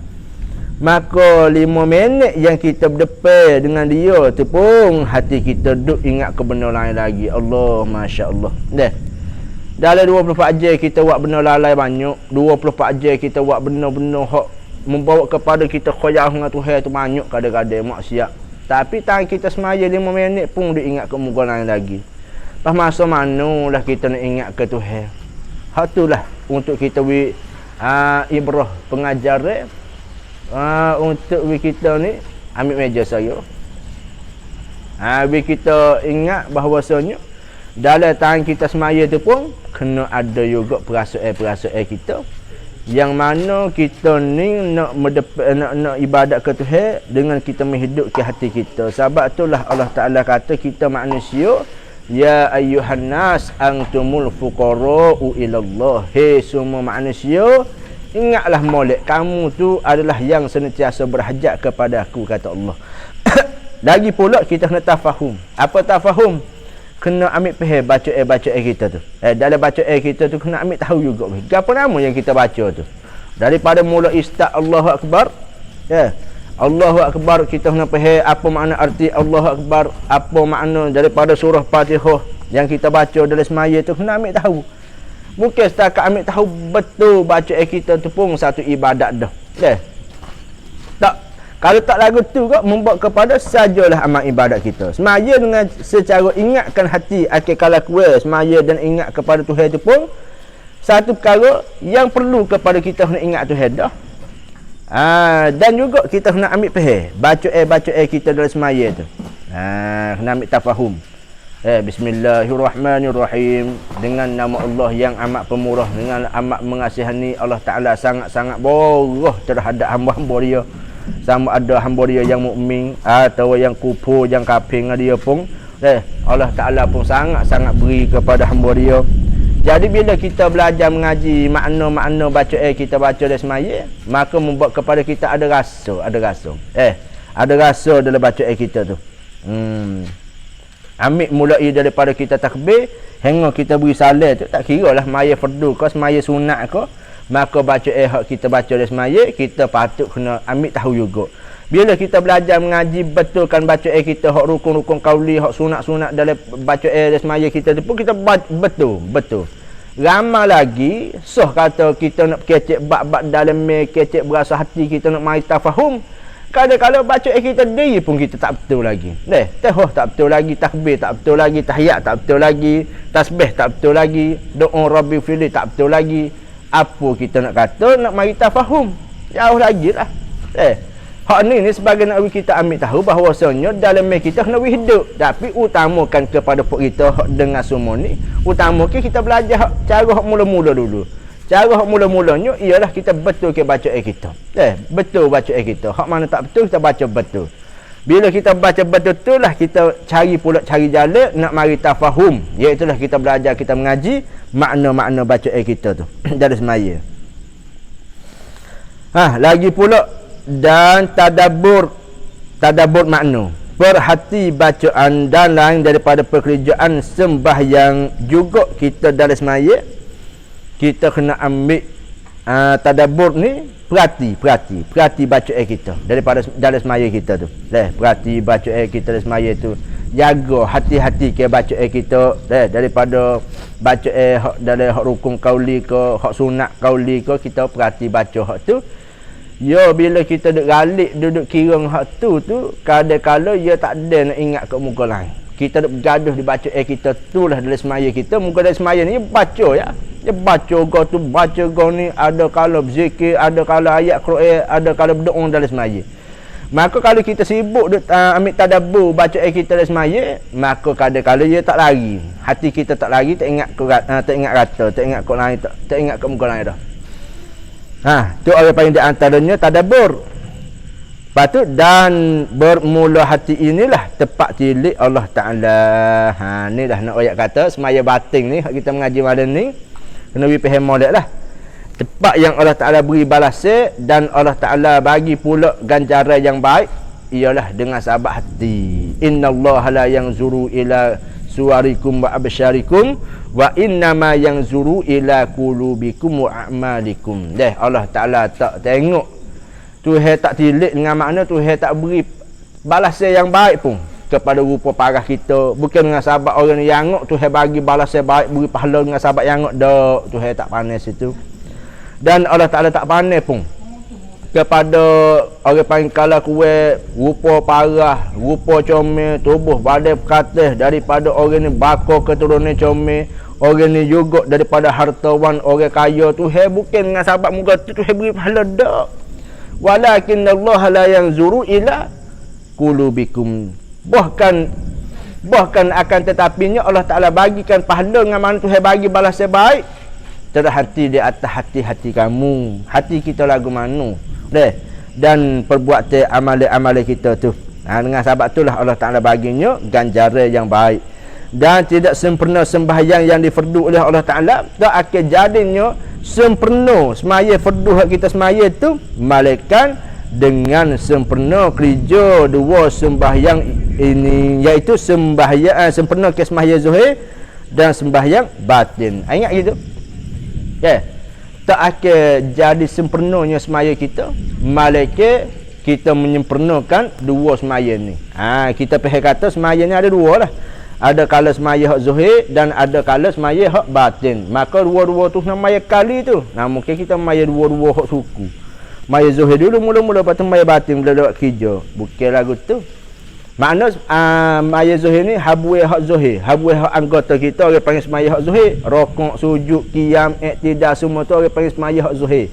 Maka 5 minit yang kita berdepan dengan dia tu pun hati kita duk ingat kebenaran lagi. Allah, Masya Allah. Dalam 24 jam kita buat benda lalai banyak. 24 jam kita buat benda-benda hak membawa kepada kita khoyah dengan Tuhan tu banyak kadang-kadang maksiat. Tapi tangan kita semaya 5 minit pun duk ingat kebenaran lagi. Pas masa manalah kita nak ingat ke Tuhan. Hak itulah untuk kita ibrah pengajaran. Untuk kita ni ambil meja saya. Kita ingat bahawasanya dalam tangan kita semaya tu pun kena ada juga perasaan kita yang mana kita ni nak ibadat ke Tuhan dengan kita menghidupkan hati kita. Sebab itulah Allah Ta'ala kata kita manusia, ya ayyuhan nas antumul fuqara'u ilallah. Hei semua manusia, ingatlah molek kamu tu adalah yang senantiasa berhajat kepada aku, kata Allah. Lagi pula kita kena tafahum. Apa tafahum? Kena ambil faham bacaan kita tu. Dalam bacaan kita tu kena ambil tahu juga. Apa nama yang kita baca tu? Daripada mula istaq Allahu Akbar. Allahu Akbar kita kena faham apa makna arti Allahu Akbar, apa makna daripada surah Fatihah yang kita baca dalam semaya tu kena ambil tahu. Bukan setakat ambil tahu betul baca kita tu pun satu ibadat dah. Tak. Kalau tak lagu tu kok membuat kepada sajalah amal ibadat kita. Semaya dengan secara ingatkan hati akhir kala kuat semaya dan ingat kepada Tuhan tu pun satu perkara yang perlu kepada kita nak ingat Tuhan dah. Dan juga kita kena ambil faham baca kita dalam semaya tu. Kena ambil tafahum. Bismillahirrahmanirrahim. Dengan nama Allah yang amat pemurah, dengan amat mengasihani. Allah Ta'ala sangat-sangat borah terhadap hamba-hamba dia. Sama ada hamba dia yang mukmin atau yang kufur, yang kafir dengan dia pun. Allah Ta'ala pun sangat-sangat beri kepada hamba dia. Jadi bila kita belajar mengaji makna-makna baca kita baca dari semaya, maka membuat kepada kita ada rasa. Ada rasa dalam baca kita tu. Ambil mulai daripada kita takbir hingga kita beri salam tu, tak kira lah semaya fardu ke semaya sunat ke, maka baca hak kita baca dari semaya, kita patut kena ambil tahu juga. Bila kita belajar mengaji betulkan baca kita hak rukun-rukun qauli, hak sunat-sunat dalam baca dari semaya kita tu pun kita betul. Ramai lagi kata kita nak kecek bab-bab dalam kecek berasa hati kita nak mai tafahum. Kadang-kadang baca kita diri pun kita tak betul lagi. Tak betul lagi, takbir tak betul lagi, tahiyat tak betul lagi, tasbih tak betul lagi, doa Rabbi fili tak betul lagi. Apa kita nak kata, nak mari tafahum. Jauh lagi lah. Hak ni sebagai nak kita ambil tahu bahawasanya dalam kita kena hidup. Tapi utamakan kepada kita hak dengan semua ni, utamakan kita belajar cara hak mula-mula dulu. Cara hak mula-mulanya ialah kita betul ke baca kita. Betul baca kita. Hak mana tak betul kita baca betul. Bila kita baca betul lah kita cari jalan nak mari tafahum. Iaitu lah kita belajar, kita mengaji makna-makna baca kita tu dari semaya. Lagi pula dan tadabbur makna. Perhati bacaan dan lain daripada pekerjaan sembahyang juga kita dari semaya. Kita kena ambil tadabbur ni, perhati baca kita daripada dalam semaya kita tu. Perhati baca kita dalam semaya tu. Jaga hati-hati ke baca kita daripada baca hak dalam hak rukun qauli ke, hak sunat qauli ke, kita perhati baca hak tu. Bila kita duduk kira hak tu kadang-kala tak ada nak ingat kat muka lain. Kita duk bergaduh dibaca kita tu lah dalam semaya kita. Muka dalam semaya ni baca ya. Dia baca kau tu, baca kau ni, ada kala berzikir, ada kala ayat Quran, ada kala berdoa dalam semaya. Maka kalau kita sibuk ambil tadabbur baca kita dalam semaya, maka kadang-kala dia tak lari. Hati kita tak lari, tak ingat rata, tak ingat kau lain, tak ingat kat muka lain dah. Tu orang paling di antaranya tadabbur. Patut dan bermula hati inilah tepat tilik Allah Ta'ala. Ni dah nak ayat kata semaya batin ni kita mengaji malam ni kena beri faham molek lah. Tepat yang Allah Ta'ala beri balasnya dan Allah Ta'ala bagi pula ganjaran yang baik ialah dengan sahabat hati. Innallaha la yanzuru ila suwarikum wa absyarikum wa innama yanzuru ila qulubikum wa a'malikum. Allah Ta'ala tak tengok, Tuhan tak tilik dengan makna Tuhan tak beri balasan yang baik pun kepada rupa parah kita. Bukan dengan sahabat orang yang ngok Tuhan bagi balasan baik, beri pahala dengan sahabat yang ngok dak. Tuhan tak pandai situ. Dan Allah Ta'ala tak pandai pun kepada orang paling kalah kuat, rupa parah, rupa comel, tubuh badan perkatas daripada orang ni bakar keturunan comel, orang ni juga daripada hartawan, orang kaya. Tuhan bukan dengan sahabat muka tu Tuhan beri pahala dak. Walakin Allah la yanzuru ila qulubikum. Bahkan akan tetapinya Allah Ta'ala bagikan pahala dengan mana Tuhan bagi balasan baik terhati di atas hati-hati kamu. Hati kita lagu mana dan perbuatan amalan kita tu. Dengan sebab itulah Allah Ta'ala baginya ganjaran yang baik. Dan tidak sempurna sembahyang yang difardu oleh Allah Ta'ala, tak akan jadinya sempurna semaya fardu hak kita semaya tu malaikat dengan sempurna kerja dua sembahyang ini, iaitu sembahyang sempurna ke sembahyang zuhur dan sembahyang batin. Ingat gitu tak akan jadi sempurnanya semaya kita malaikat kita menyempurnakan dua semaya ni. Kita pergi kata semaya ni ada dua lah. Ada kala semaya hak zuhir dan ada kala semaya hak batin. Maka dua-dua tu namanya kali tu. Nah mungkin kita maya dua-dua hak suku. Maya zuhir dulu mula-mula lepas tu maya batin bila buat kerja. Bukan lagu tu. Makna maya zuhir ni habwe hak zuhir. Habwe hak anggota kita orang panggil semaya hak zuhir. Rokok, sujud, qiyam, iktidal semua tu orang panggil semaya hak zuhir.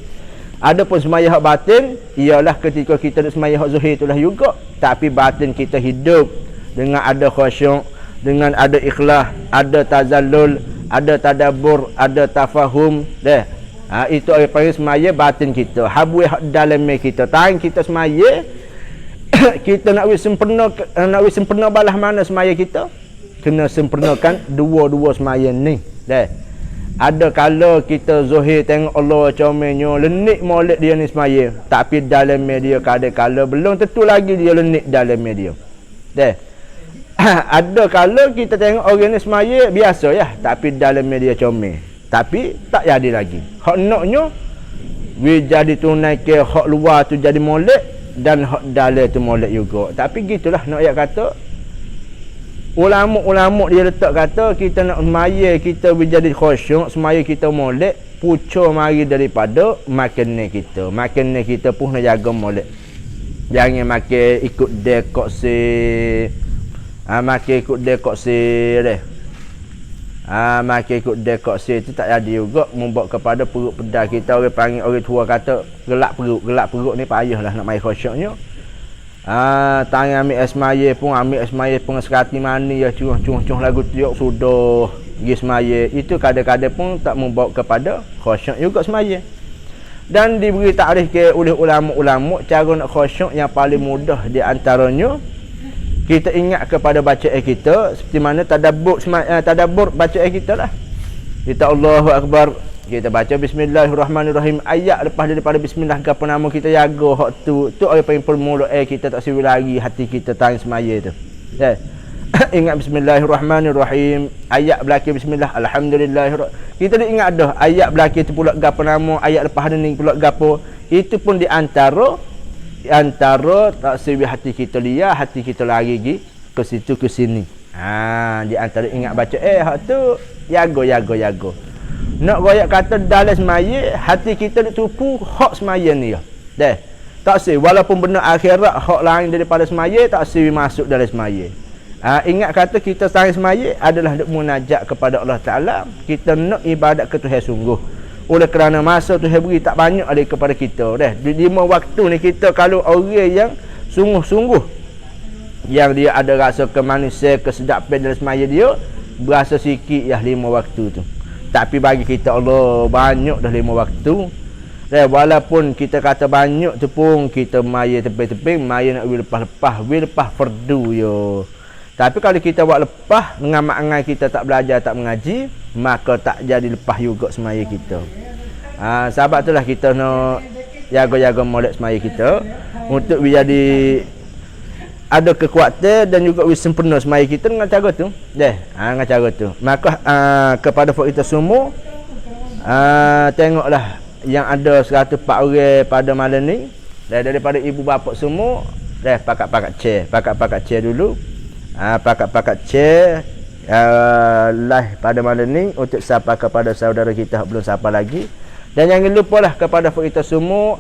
Adapun semaya hak batin ialah ketika kita nak semaya hak zuhir itulah juga. Tapi batin kita hidup dengan ada khusyuk, dengan ada ikhlas, ada tazallul, ada tadabbur, ada tafahum. Itu orang panggil semaya batin kita. Habwe hak dalam kita. Tangan kita semaya kita nak wis sempurna balah mana semaya kita? Kena sempurnakan dua-dua semaya ni. Ada kala kita zuhir tengok Allah comelnya lenik molek dia ni semaya, tapi dalam media kala belum tentu lagi dia lenik dalam media. Ada kala kita tengok orang ni semaya biasa ya, tapi dalam media comel, tapi tak jadi lagi. Hak naknya we jadi tunai ke hak luar tu jadi molek dan hak dalam tu molek juga. Tapi gitulah nak ayat kata ulama dia letak kata kita nak semaya kita menjadi khusyuk, semaya kita molek, pucuk mari daripada makanan kita. Makanan kita pun nak jaga molek. Jangan makan ikut dekok si makan ikut dekok si makan ikut dekok si tu tak jadi juga, membawa kepada perut pedas kita. Orang panggil, orang tua kata gelak perut ni payahlah nak mai khusyuknya. Tangan ambil semaya pun sekati mani ya cuh lagu tiup sudah pergi semaya. Itu kadang-kadang pun tak membawa kepada khusyuk juga semaya. Dan diberi takrif ke oleh ulama-ulama cara nak khusyuk yang paling mudah di antaranya kita ingat kepada bacaan kita seperti mana tadabbur bacaan kita lah. Kita Allahu Akbar, kita baca bismillahirrahmanirrahim, ayat lepas daripada bismillah ke apa nama kita jaga hak tu orang paling permula kita tak siwi lagi hati kita tang semaya tu. Ingat bismillahirrahmanirrahim, ayat belakang bismillah alhamdulillah. Kita dah ingat dah ayat belakang tu pula gapo nama, ayat lepas ni pula gapo. Itu pun di antara tak siwi hati kita liar, hati kita lari pergi ke situ ke sini. Di antara ingat baca hak tu jaga. Nak royak kata dalam semaya hati kita nak tupu hak semaya ni ya. Tak sih walaupun benda akhirat hak lain daripada semaya tak sih masuk dalam semaya. Ingat kata kita sang semaya adalah nak munajat kepada Allah Taala, kita nak ibadat ke Tuhan sungguh. Oleh kerana masa Tuhan beri tak banyak ada kepada kita di 5 waktu ni. Kita kalau orang yang sungguh-sungguh yang dia ada rasa kemanusiaan, kesedapan dalam semaya dia, berasa sikit 5 waktu tu. Tapi bagi kita Allah banyak dah 5 waktu. Walaupun kita kata banyak tu pun kita maya teping-teping, maya nak lepas fardu yo. Tapi kalau kita buat lepas mengamal kita tak belajar, tak mengaji, maka tak jadi lepas juga semaya kita. Sebab itulah kita nak jaga-jaga molek semaya kita untuk menjadi ada kekuatan dan juga sempurna semaya kita dengan cara tu. Dengan cara tu. Maka kepada kita semua tengoklah yang ada 104 orang pada malam ni, daripada ibu bapa semua, pakat-pakat chair dulu. Pakat-pakat chair live pada malam ni untuk sapa kepada saudara kita belum sapa lagi. Dan jangan lupalah kepada kita semua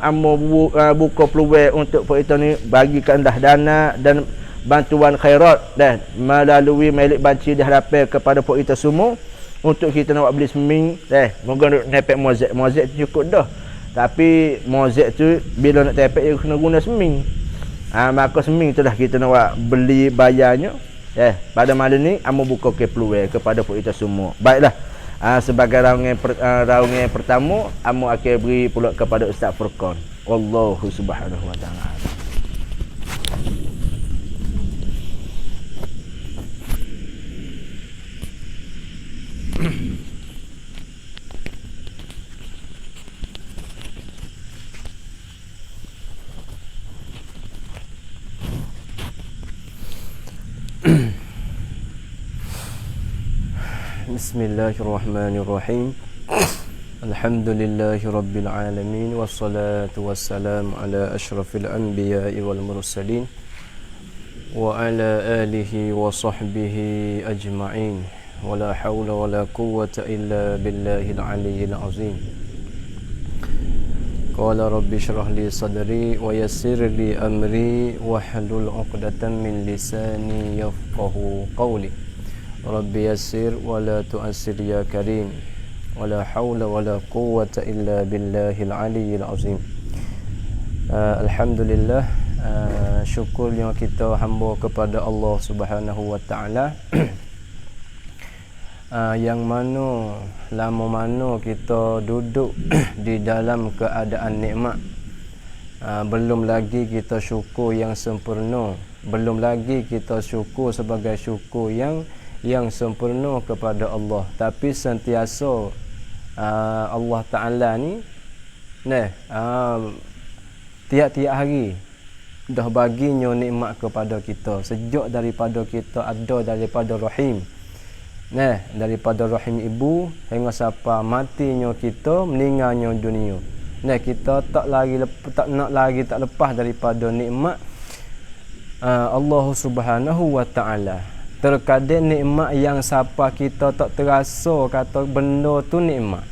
buka peluang untuk kita ni bagikan dah dana dan bantuan khairat melalui milik banci di hadapan kepada kita semua untuk kita nak beli seming. Moga nak tepek mozek tu cukup dah. Tapi mozek tu bila nak tepek kena guna seming. Maka seming itulah kita nak buat beli bayarnya. Pada malam ni amo buka ke peluang kepada kita semua. Baiklah. Sebagai raungan pertama amo akan beri pula kepada Ustaz Furqan. Wallahu subhanahu wa ta'ala.
Bismillahirrahmanirrahim. Alhamdulillahi rabbil alamin, wassalatu wassalamu ala asyrafil anbiya'i wal mursalin وعلى آله وصحبه أجمعين ولا حول ولا قوة إلا بالله العلي العظيم. قال رب اشرح لي صدري ويسر لي أمري واحلل عقدة من لساني يفقه قولي. رب يسر ولا تؤسر يا كريم ولا حول ولا قوة إلا بالله العلي العظيم. Alhamdulillah, syukur yang kita hamba kepada Allah Subhanahu wa taala. Yang mana lama mana kita duduk di dalam keadaan nikmat, belum lagi kita syukur yang sempurna, belum lagi kita syukur sebagai syukur yang sempurna kepada Allah. Tapi sentiasa Allah Taala ni tiap-tiap hari dah baginya nikmat kepada kita. Sejak daripada kita ada daripada rahim, daripada rahim ibu hingga sampai matinya kita, meninggalnya dunia. Kita tak nak lepas daripada nikmat Allah Subhanahu wa taala. Terkadang nikmat yang siapa kita tak terasa kata benda tu nikmat.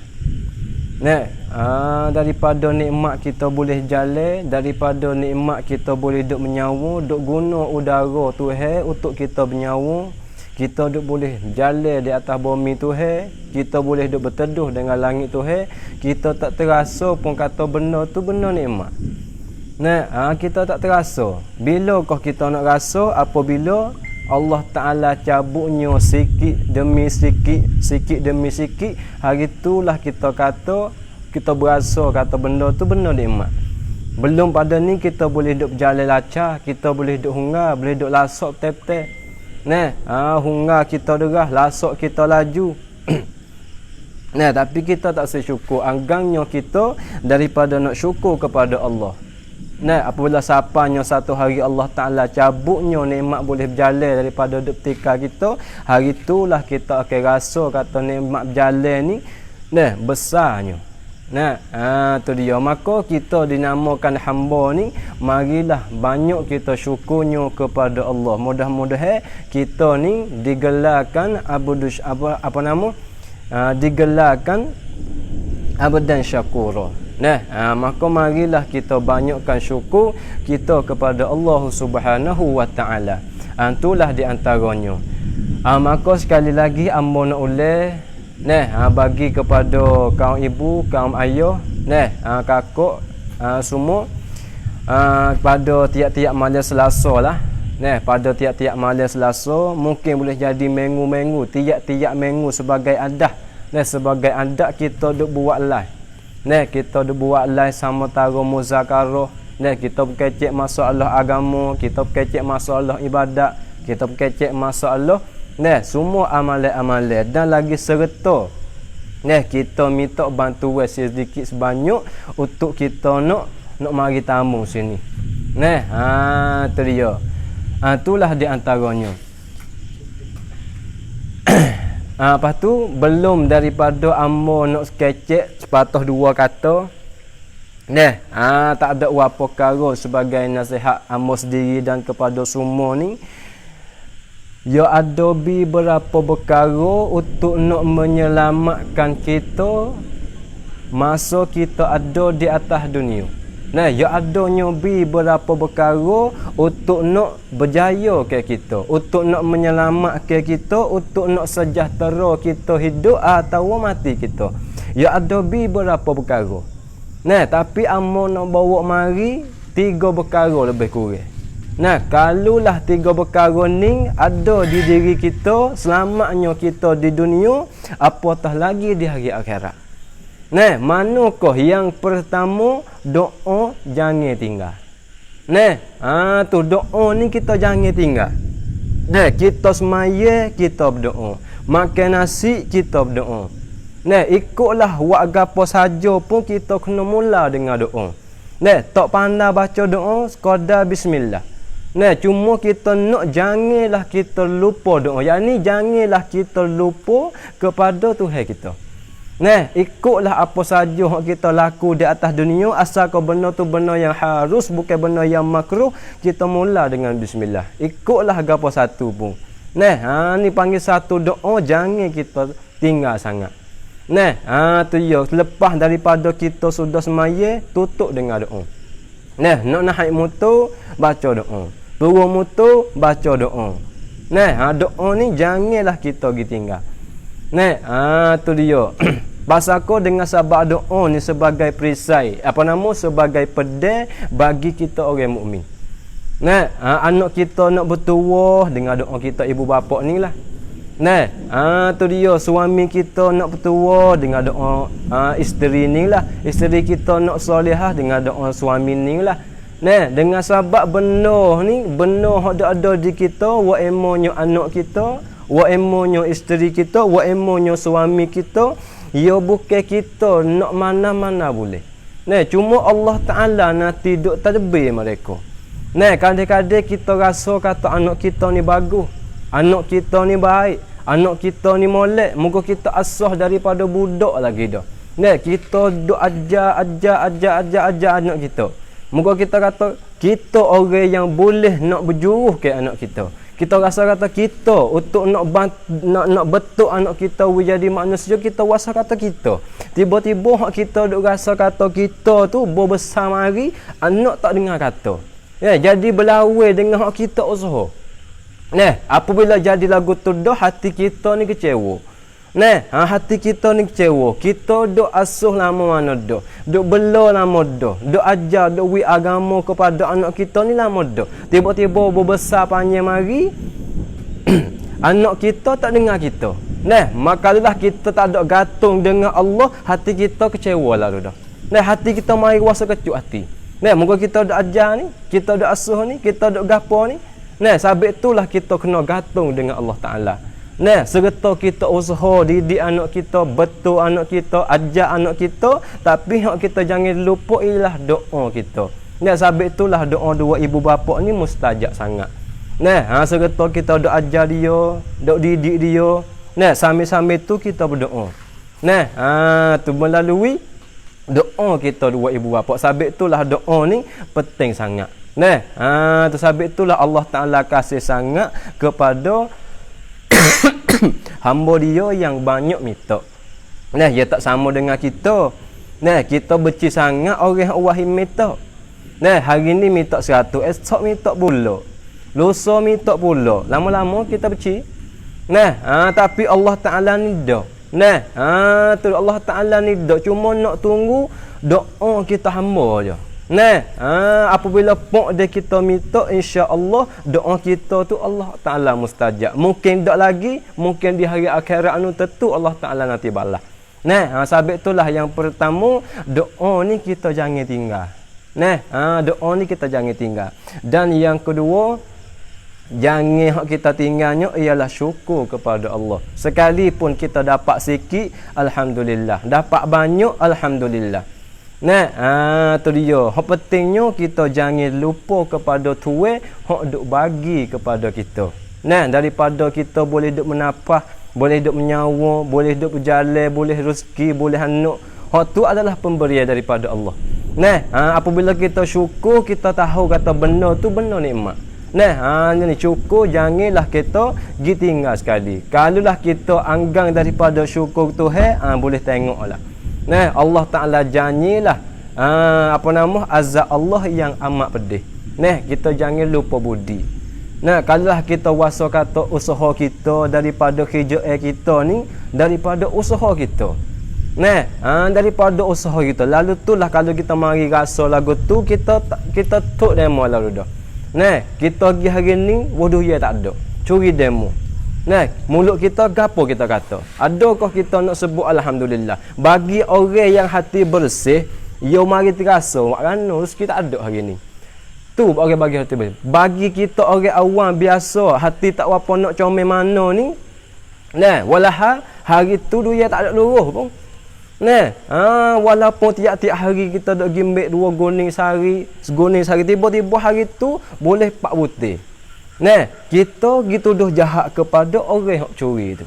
Daripada nikmat kita boleh jalan, daripada nikmat kita boleh duk menyawa, duk guna udara Tuhan untuk kita bernyawa. Kita duk boleh jalan di atas bumi Tuhan, kita boleh duk berteduh dengan langit Tuhan. Kita tak terasa pun kata benda tu benda nikmat. Kita tak terasa. Bilakah kita nak rasa? Apabila Allah Ta'ala cabutnya sikit demi sikit, hari itulah kita kata, kita berasa kata benda tu benda nikmat. Belum pada ni kita boleh duk berjalan lacak, kita boleh duk hungar, boleh duk lasok tep-tep. Hungar kita derah, lasok kita laju. Tapi kita tak sesyukur. Anggangnya kita daripada nak syukur kepada Allah. Apabila sapanya satu hari Allah Ta'ala cabutnya nikmat boleh berjalan daripada detika kita, hari itulah kita akan rasa kata nikmat berjalan ni besarnya. Tu dia. Maka kita dinamakan hamba ni, marilah banyak kita syukurnya kepada Allah. Mudah-mudahan kita ni digelarkan digelarkan abadan syakura. Maka marilah kita banyakkan syukur kita kepada Allah Subhanahu wa taala. Itulah di antaranya. Maka sekali lagi amba nak ulang bagi kepada kaum ibu, kaum ayah, kakak semua, pada tiap-tiap malam Selasa lah. Pada tiap-tiap malam Selasa, mungkin boleh jadi minggu-minggu, tiap-tiap minggu sebagai adat. Sebagai adat kita duk buat live. Kita duk buat live sama tara muzakarah. Kita berkecek masalah agama, kita berkecek masalah ibadat, kita berkecek masalah semua amalan-amalan. Dan lagi serta kita minta bantuan sedikit sebanyak untuk kita nak mari tamu sini. Tu dia. Itulah di antaranya. Lepas tu belum daripada amba nak skecek sepatah dua kata. Tak ada apa perkara sebagai nasihat amba sendiri dan kepada semua ni. Ya ada beberapa perkara untuk nak menyelamatkan kita masa kita ada di atas dunia. Ya adanya beberapa perkara untuk nak berjaya ke kita, untuk nak menyelamatkan kita, untuk nak sejahtera kita hidup atau mati kita. Ya ada beberapa perkara. Tapi amo nak bawa mari 3 perkara lebih kurang. Kalulah 3 perkara ni ada di diri kita, selamatnya kita di dunia, apatah lagi di hari akhirat. Manakah yang pertama? Doa jangan tinggal. Tu doa ni kita jangan tinggal. Kita semaya, kita berdoa. Makan nasi, kita berdoa. Ikutlah buat gapo saja pun kita kena mula dengan doa. Tak pandai baca doa, sekadar bismillah. Cuma kita nak janganlah kita lupa doa. Yang ni janganlah kita lupa kepada Tuhan kita. Ikutlah apa saja yang kita laku di atas dunia, asal kau benda tu benda yang harus, bukan benda yang makruh, kita mula dengan bismillah. Ikutlah gapo satu pun. Ni panggil satu doa, jangan kita tinggal sangat. Tu ya, lepas daripada kita sudah semaya, tutup dengan doa. Nak naik motor, baca doa. Turun motor, baca doa. Doa ni janganlah kita pergi tinggal. Tu dia. Pasal kau dengan sabar doa ni sebagai perisai, sebagai pedang bagi kita orang mukmin. Anak kita nak bertuah dengan doa kita ibu bapa ni lah. Tu dia, suami kita nak bertuah dengan doa isteri ni lah. Isteri kita nak solehah dengan doa suami ni lah. Dengan sebab benda ni, benda yang ada di kita, wa emonyo anak kita, wa emonyo isteri kita, wa emonyo suami kita, ya bukan kita nak mana-mana boleh. Cuma Allah Ta'ala nanti duk tadbir mereka. Kadang-kadang kita rasa kata anak kita ni bagus, anak kita ni baik, anak kita ni molek, muka kita asah daripada budak lagi dah. Kita duk ajar anak kita. Muka kita kata kita orang yang boleh nak berjuruh ke anak kita. Kita rasa kata kita untuk nak betul anak kita jadi manusia, kita rasa kata kita. Tiba-tiba kita duk rasa kata kita tu besar mari, anak tak dengar kata. Jadi berlawan dengan hak kita usaha. Apabila jadi lagu tu dah, hati kita ni kecewa. Hati kita ni kecewa. Kita duk asuh lama mana dah. Duk bela lama dah. Duk ajar, duk wi agama kepada anak kita ni lama dah. Tiba-tiba besar panjang mari, anak kita tak dengar kita. Makalah kita tak ada gantung dengan Allah, hati kita kecewa lalu dah. Hati kita mari rasa kecut hati. Moga kita dak ajar ni, kita dak asuh ni, kita dak gapo ni. Sebab itulah kita kena gantung dengan Allah Ta'ala. Serta kita usaha didik anak kita, betul anak kita, ajar anak kita, tapi hak kita jangan lupa ialah doa kita. Sebab itulah doa dua ibu bapa ni mustajab sangat. Serta kita dak ajar dia, dak didik dia. Sambil-sambil tu kita berdoa. Tu melalui doa kita dua ibu bapa. Sebab itulah doa ni penting sangat. Tu sebab itulah Allah Ta'ala kasih sangat kepada hamba dia yang banyak minta. Dia tak sama dengan kita. Kita benci sangat orang wahim minta. Hari ni minta 100, esok minta pula, lusa minta pula. Lama-lama kita benci. Tapi Allah Ta'ala ni dah. Tu Allah Ta'ala ni dah cuma nak tunggu doa kita hamba je. Apabila pok dia kita minta, insya-Allah doa kita tu Allah Ta'ala mustajab. Mungkin tak lagi, mungkin di hari akhirat anu tentu Allah Ta'ala nanti balas. Sebab itulah yang pertama, doa ni kita jangan tinggal. Doa ni kita jangan tinggal. Dan yang kedua, jangan kita tinggalnya ialah syukur kepada Allah. Sekalipun kita dapat sikit, alhamdulillah. Dapat banyak, alhamdulillah. Tu dia. Hak pentingnya kita jangan lupa kepada Tuhan hak duk bagi kepada kita. Daripada kita boleh duk menapah, boleh duk menyawa, boleh duk berjalan, boleh rezeki, boleh anak. Hak tu adalah pemberian daripada Allah. Apabila kita syukur, kita tahu kata benda tu benda nikmat. Ni syukur, janganlah kita pergi tinggal sekali. Kalaulah kita anggang daripada syukur Tuhan, boleh tengoklah. Allah Ta'ala janjilah azab Allah yang amat pedih. Kita jangan lupa budi. Kalaulah kita rasa kata usaha kita daripada kerja kita ni, daripada usaha kita. Daripada usaha kita. Lalu itulah kalau kita mari rasa lagu tu, kita tuk demo lalu dah. Kita pergi hari ni, wuduh ya tak ada. Curi demo. Mulut kita gapo kita kata? Adakah kita nak sebut alhamdulillah? Bagi orang yang hati bersih, yo mari terasa makna rezeki tak ada hari ni. Tu orang bagi hati bersih. Bagi kita orang awam biasa, hati tak apa nak comel mana ni. Walah hari tu dia tak ada luruh pun. Walaupun tiap-tiap hari kita dok gimbek 2 goning sehari, segoning sehari, tiba-tiba hari tu boleh 4 butir. Kita gitu dah jahat kepada orang yang curi tu.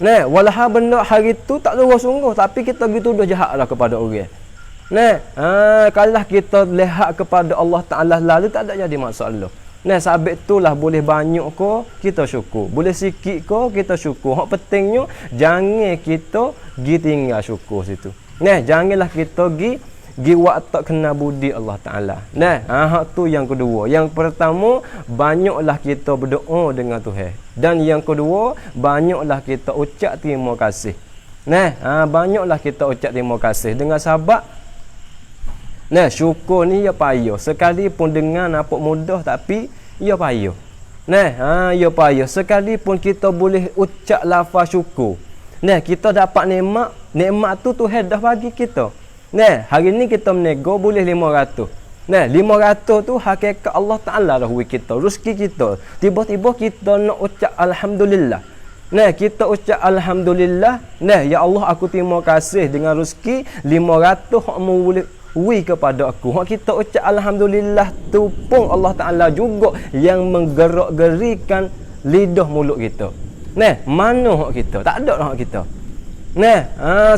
Nah, walau benda hari tu tak lurus sungguh tapi kita gitu tuduh jahatlah kepada orang. Nah, kalau kita lihat kepada Allah Taala lalu tak ada jadi masalah. Nah, sabit itulah boleh banyak ko kita syukur. Boleh sikit ko kita syukur. Hak pentingnya jangan kita gi tinggal syukur situ. Nah, janganlah kita gi buat tak kena budi Allah Taala. Nah, hak tu yang kedua. Yang pertama, banyaklah kita berdoa dengan Tuhan. Dan yang kedua, banyaklah kita ucap terima kasih. Nah, banyaklah kita ucap terima kasih dengan sahabat. Nah, syukur ni ya payah. Sekalipun dengan apa mudah tapi ya payah. Nah, ya payah. Sekalipun kita boleh ucap lafaz syukur. Nah, kita dapat nikmat tu Tuhan dah bagi kita. Nah, hari ni kita menego boleh 500. Nah, 500 tu hakikat Allah Taala dah bagi kita, rezeki kita. Tiba-tiba kita nak ucap alhamdulillah. Nah, kita ucap alhamdulillah. Nah, ya Allah aku terima kasih dengan rezeki 500 hak mu boleh kepada aku. Hak kita ucap alhamdulillah tu pun Allah Taala juga yang menggerak-gerikan lidah mulut kita. Nah, mana hak kita? Tak ada hak kita. Nah,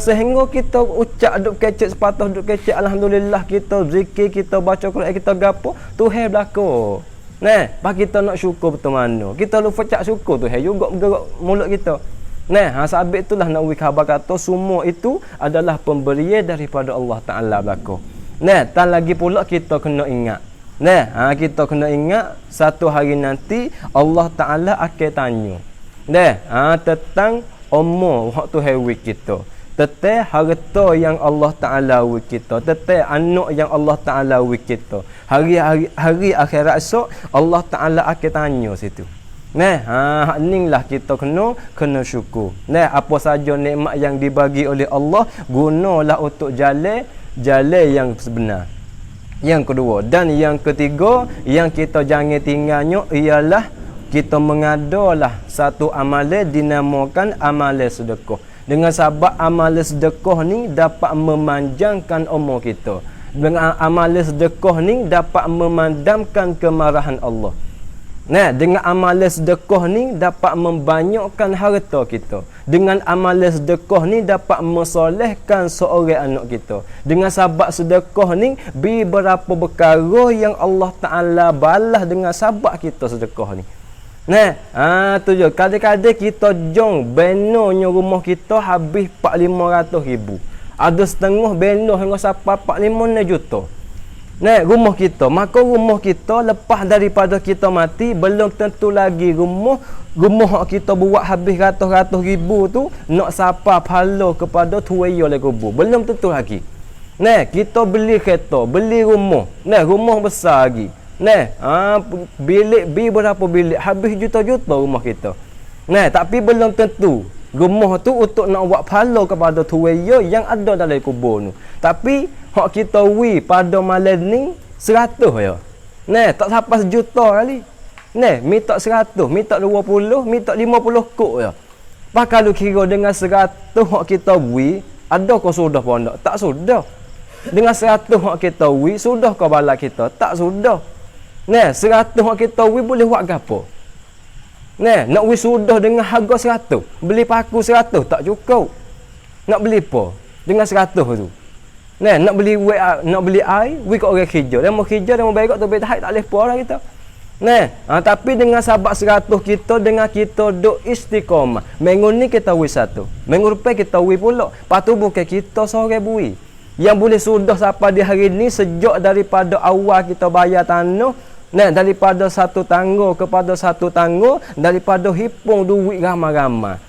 sehingga kita ucap duk kecek sepatah duk kecek alhamdulillah kita zikir kita baca Quran kita gapo Tuhan belaka. Nah, pak kita nak syukur betul mana? Kita lupa cak syukur Tuhan juga bergerak mulut kita. Nah, sabit itulah nak bagi khabar kata semua itu adalah pemberian daripada Allah Taala belaka. Nah, tak lagi pula kita kena ingat. Nah, kita kena ingat satu hari nanti Allah Taala akan tanya. Nah, tentang umur waktu hari kita. Tentang harta yang Allah Taala bagi kita, tentang anak yang Allah Taala bagi kita. Hari akhirat esok Allah Taala akan tanya situ. Nah, inilah kita kena syukur. Nah, apa saja nikmat yang dibagi oleh Allah, gunalah untuk jalan yang sebenar. Yang kedua dan yang ketiga yang kita jangan tinggalnya ialah kita mengadalah satu amalan dinamakan amalan sedekah. Dengan sebab amalan sedekah ni dapat memanjangkan umur kita. Dengan amalan sedekah ni dapat memadamkan kemarahan Allah. Nah, dengan amalan sedekah ni dapat membanyakkan harta kita. Dengan amalan sedekah ni dapat mensolehkan seorang anak kita. Dengan sebab sedekah ni beberapa perkara yang Allah Taala balas dengan sebab kita sedekah ni. Nah, tu je. Kadang-kadang kita jong benonya rumah kita habis 400-500 ribu. Ada setengah beno hingga sampai 4-5 juta. Nah, rumah kita. Maka rumah kita lepas daripada kita mati belum tentu lagi rumah kita buat habis ratus-ratus ribu tu nak sapa pahala kepada tuaya oleh kubur. Belum tentu lagi. Nah, kita beli kereta, beli rumah. Nah, rumah besar lagi. Nah, bilik berapa bilik habis juta-juta rumah kita. Nah, tapi belum tentu rumah tu untuk nak buat pahala kepada tuaya yang ada dalam kubur tu. Tapi hak kita pada malam ni 100 ya. Nah, tak sampai sejuta kali. Nah, minta 100, minta 20, minta 50 kok ya. Pak kalau kira dengan 100 hak kita ada kau sudah pun tak? Tak sudah. Dengan 100 hak kita sudah kau bala kita? Tak sudah. Nah, 100 hak kita boleh buat gapo? Nah, nak sudah dengan harga 100. Beli paku 100 tak cukup. Nak beli apa? Dengan 100 tu. Nah, nak beli air, kat orang kerja. Dia mau kerja, dia mau bayar tu tak boleh apa lah kita. Nah, tapi dengan sahabat 100 kita, dengan kita duk istiqamah. Minggu ni kita satu. Minggu depan kita pula. Lepas tu bukan kita seorang bui. Yang boleh sudah sampai di hari ni sejak daripada awal kita bayar tanah. Nah, daripada satu tangga kepada satu tangga, daripada hipung duit ramai-ramai.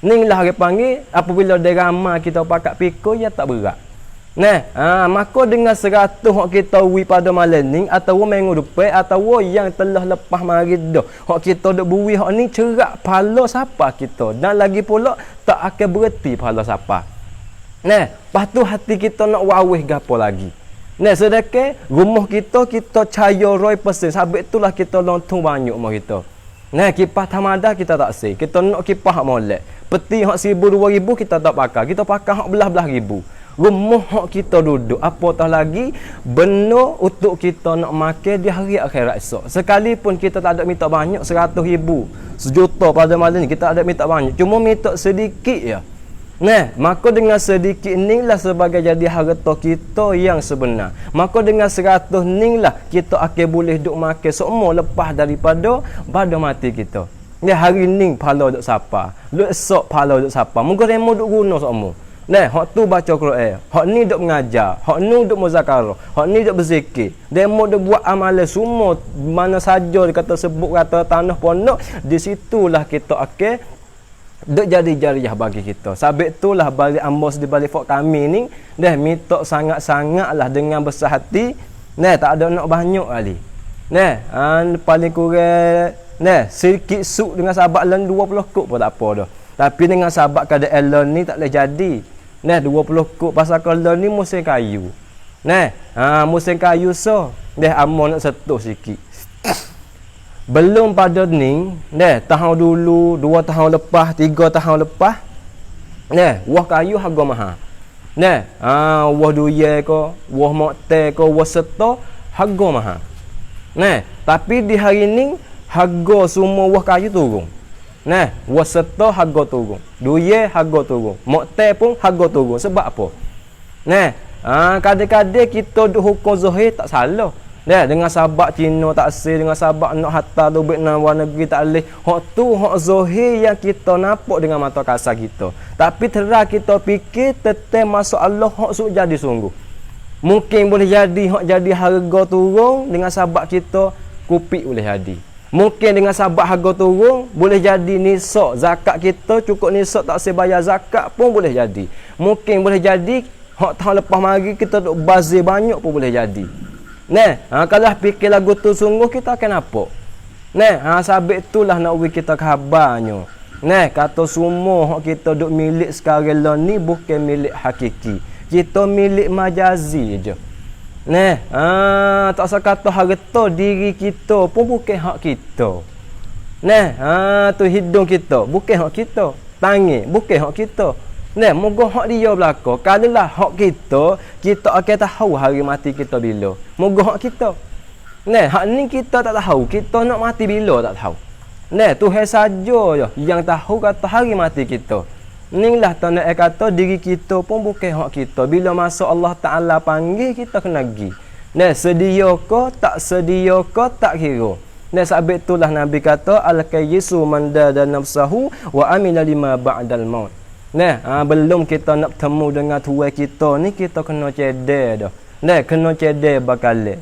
Ni lah dia panggil, apabila dia ramai kita pakat pikul, ya tak berat. Nah, maka dengan 100 hak kita pada malam ni, atau minggu depan, atau yang telah lepas mari dah, hak kita duk bui hak ni cerak pahala siapa kita. Dan lagi pula, tak akan berhenti pahala siapa. Nah, lepas tu hati kita nak wawih gapo lagi. Nah, sedekah rumah kita cahaya 100%. Sabit itulah kita lontong banyak rumah kita. Nah, kipas tamada kita tak sih. Kita nak kipas hak molek. Peti hak 1000-2000 kita tak pakai. Kita pakai hak belah-belah ribu. rumah hak kita duduk, apatah lagi benda untuk kita nak makan di hari akhirat esok. Sekalipun kita tak ada minta banyak 100,000, 1 juta pada malam ni, kita ada minta banyak, cuma minta sedikit ya. Nah, maka dengan sedikit inilah sebagai jadi harta kita yang sebenar. Maka dengan 100 inilah kita akan boleh duk makan semua lepas daripada mati kita. Ni hari ni pahala duk siapa? Lu esok pahala duk siapa? Moga remo duk guna semua. Nah, hak tu baca Quran, hak ni duk mengajar, hak ni duk muzakarah, hak ni duk berzikir. Demo duk buat amalan semua mana saja kata sebut kata tanah pondok, di situlah kita akan duk jadi jariah bagi kita. Sabit itulah balik ambos di balik fok kami ni dah minta sangat-sangatlah dengan besar hati. Nah, tak ada nak banyak kali. Nah, paling kurang nah sikit suk dengan sahabat lain 20 kok pun tak apa dah. Tapi dengan sahabat kada elon ni tak boleh jadi. Nah, 20 kok pasal kalau ni musim kayu. Nah, musim kayu so dah amon nak setuh sikit. Belum pada ni, tahun dulu, 2 tahun lepas, 3 tahun lepas, wah kayu harga mahal. Wah duye ko, wah mokte ko, wah seto, harga mahal. Tapi di hari ni, harga semua wah kayu turun. Wah seto harga turun. Duye harga turun. Mokte pun harga turun. Sebab apa? Kadang-kadang kita duk hukum zahir tak salah. Dengan sahabat Cina tak sih, dengan sahabat nak hatta tu baik nang luar negeri tak boleh. Hak tu hak zahir yang kita nampak dengan mata kasar kita. Tapi terang kita fikir tetap masuk Allah hak suk jadi sungguh. Mungkin boleh jadi hak jadi harga turun dengan sahabat kita kupik boleh jadi. Mungkin dengan sahabat harga turun boleh jadi nisab zakat kita cukup nisab tak sih bayar zakat pun boleh jadi. Mungkin boleh jadi hak tahun lepas mari kita duk bazir banyak pun boleh jadi. Kalau fikir lagu tu sungguh kita akan nampak. Sabit itulah nak bagi kita khabarnya. Kata semua hak kita duk milik sekarang lah ni bukan milik hakiki. Kita milik majazi je. Tak usah kata harta diri kita pun bukan hak kita. Tu hidung kita bukan hak kita. Tangan bukan hak kita. Moga hak dia belaka. Kalalah hak kita, kita akan tahu hari mati kita bila. Moga hak kita. Hak ni kita tak tahu. Kita nak mati bila tak tahu. Tuhan saja je yang tahu kata hari mati kita. Inilah tanda kata diri kita pun bukan hak kita. Bila masa Allah Ta'ala panggil, kita kena pergi. Sedia ke, tak sedia ke, tak kira. Sebab itulah Nabi kata, Al-Kayyisu man dada nafsahu wa amila lima ba'dal maut. Belum kita nak bertemu dengan Tuhan kita ni, kita kena cedek dah. Kena cedek bakal.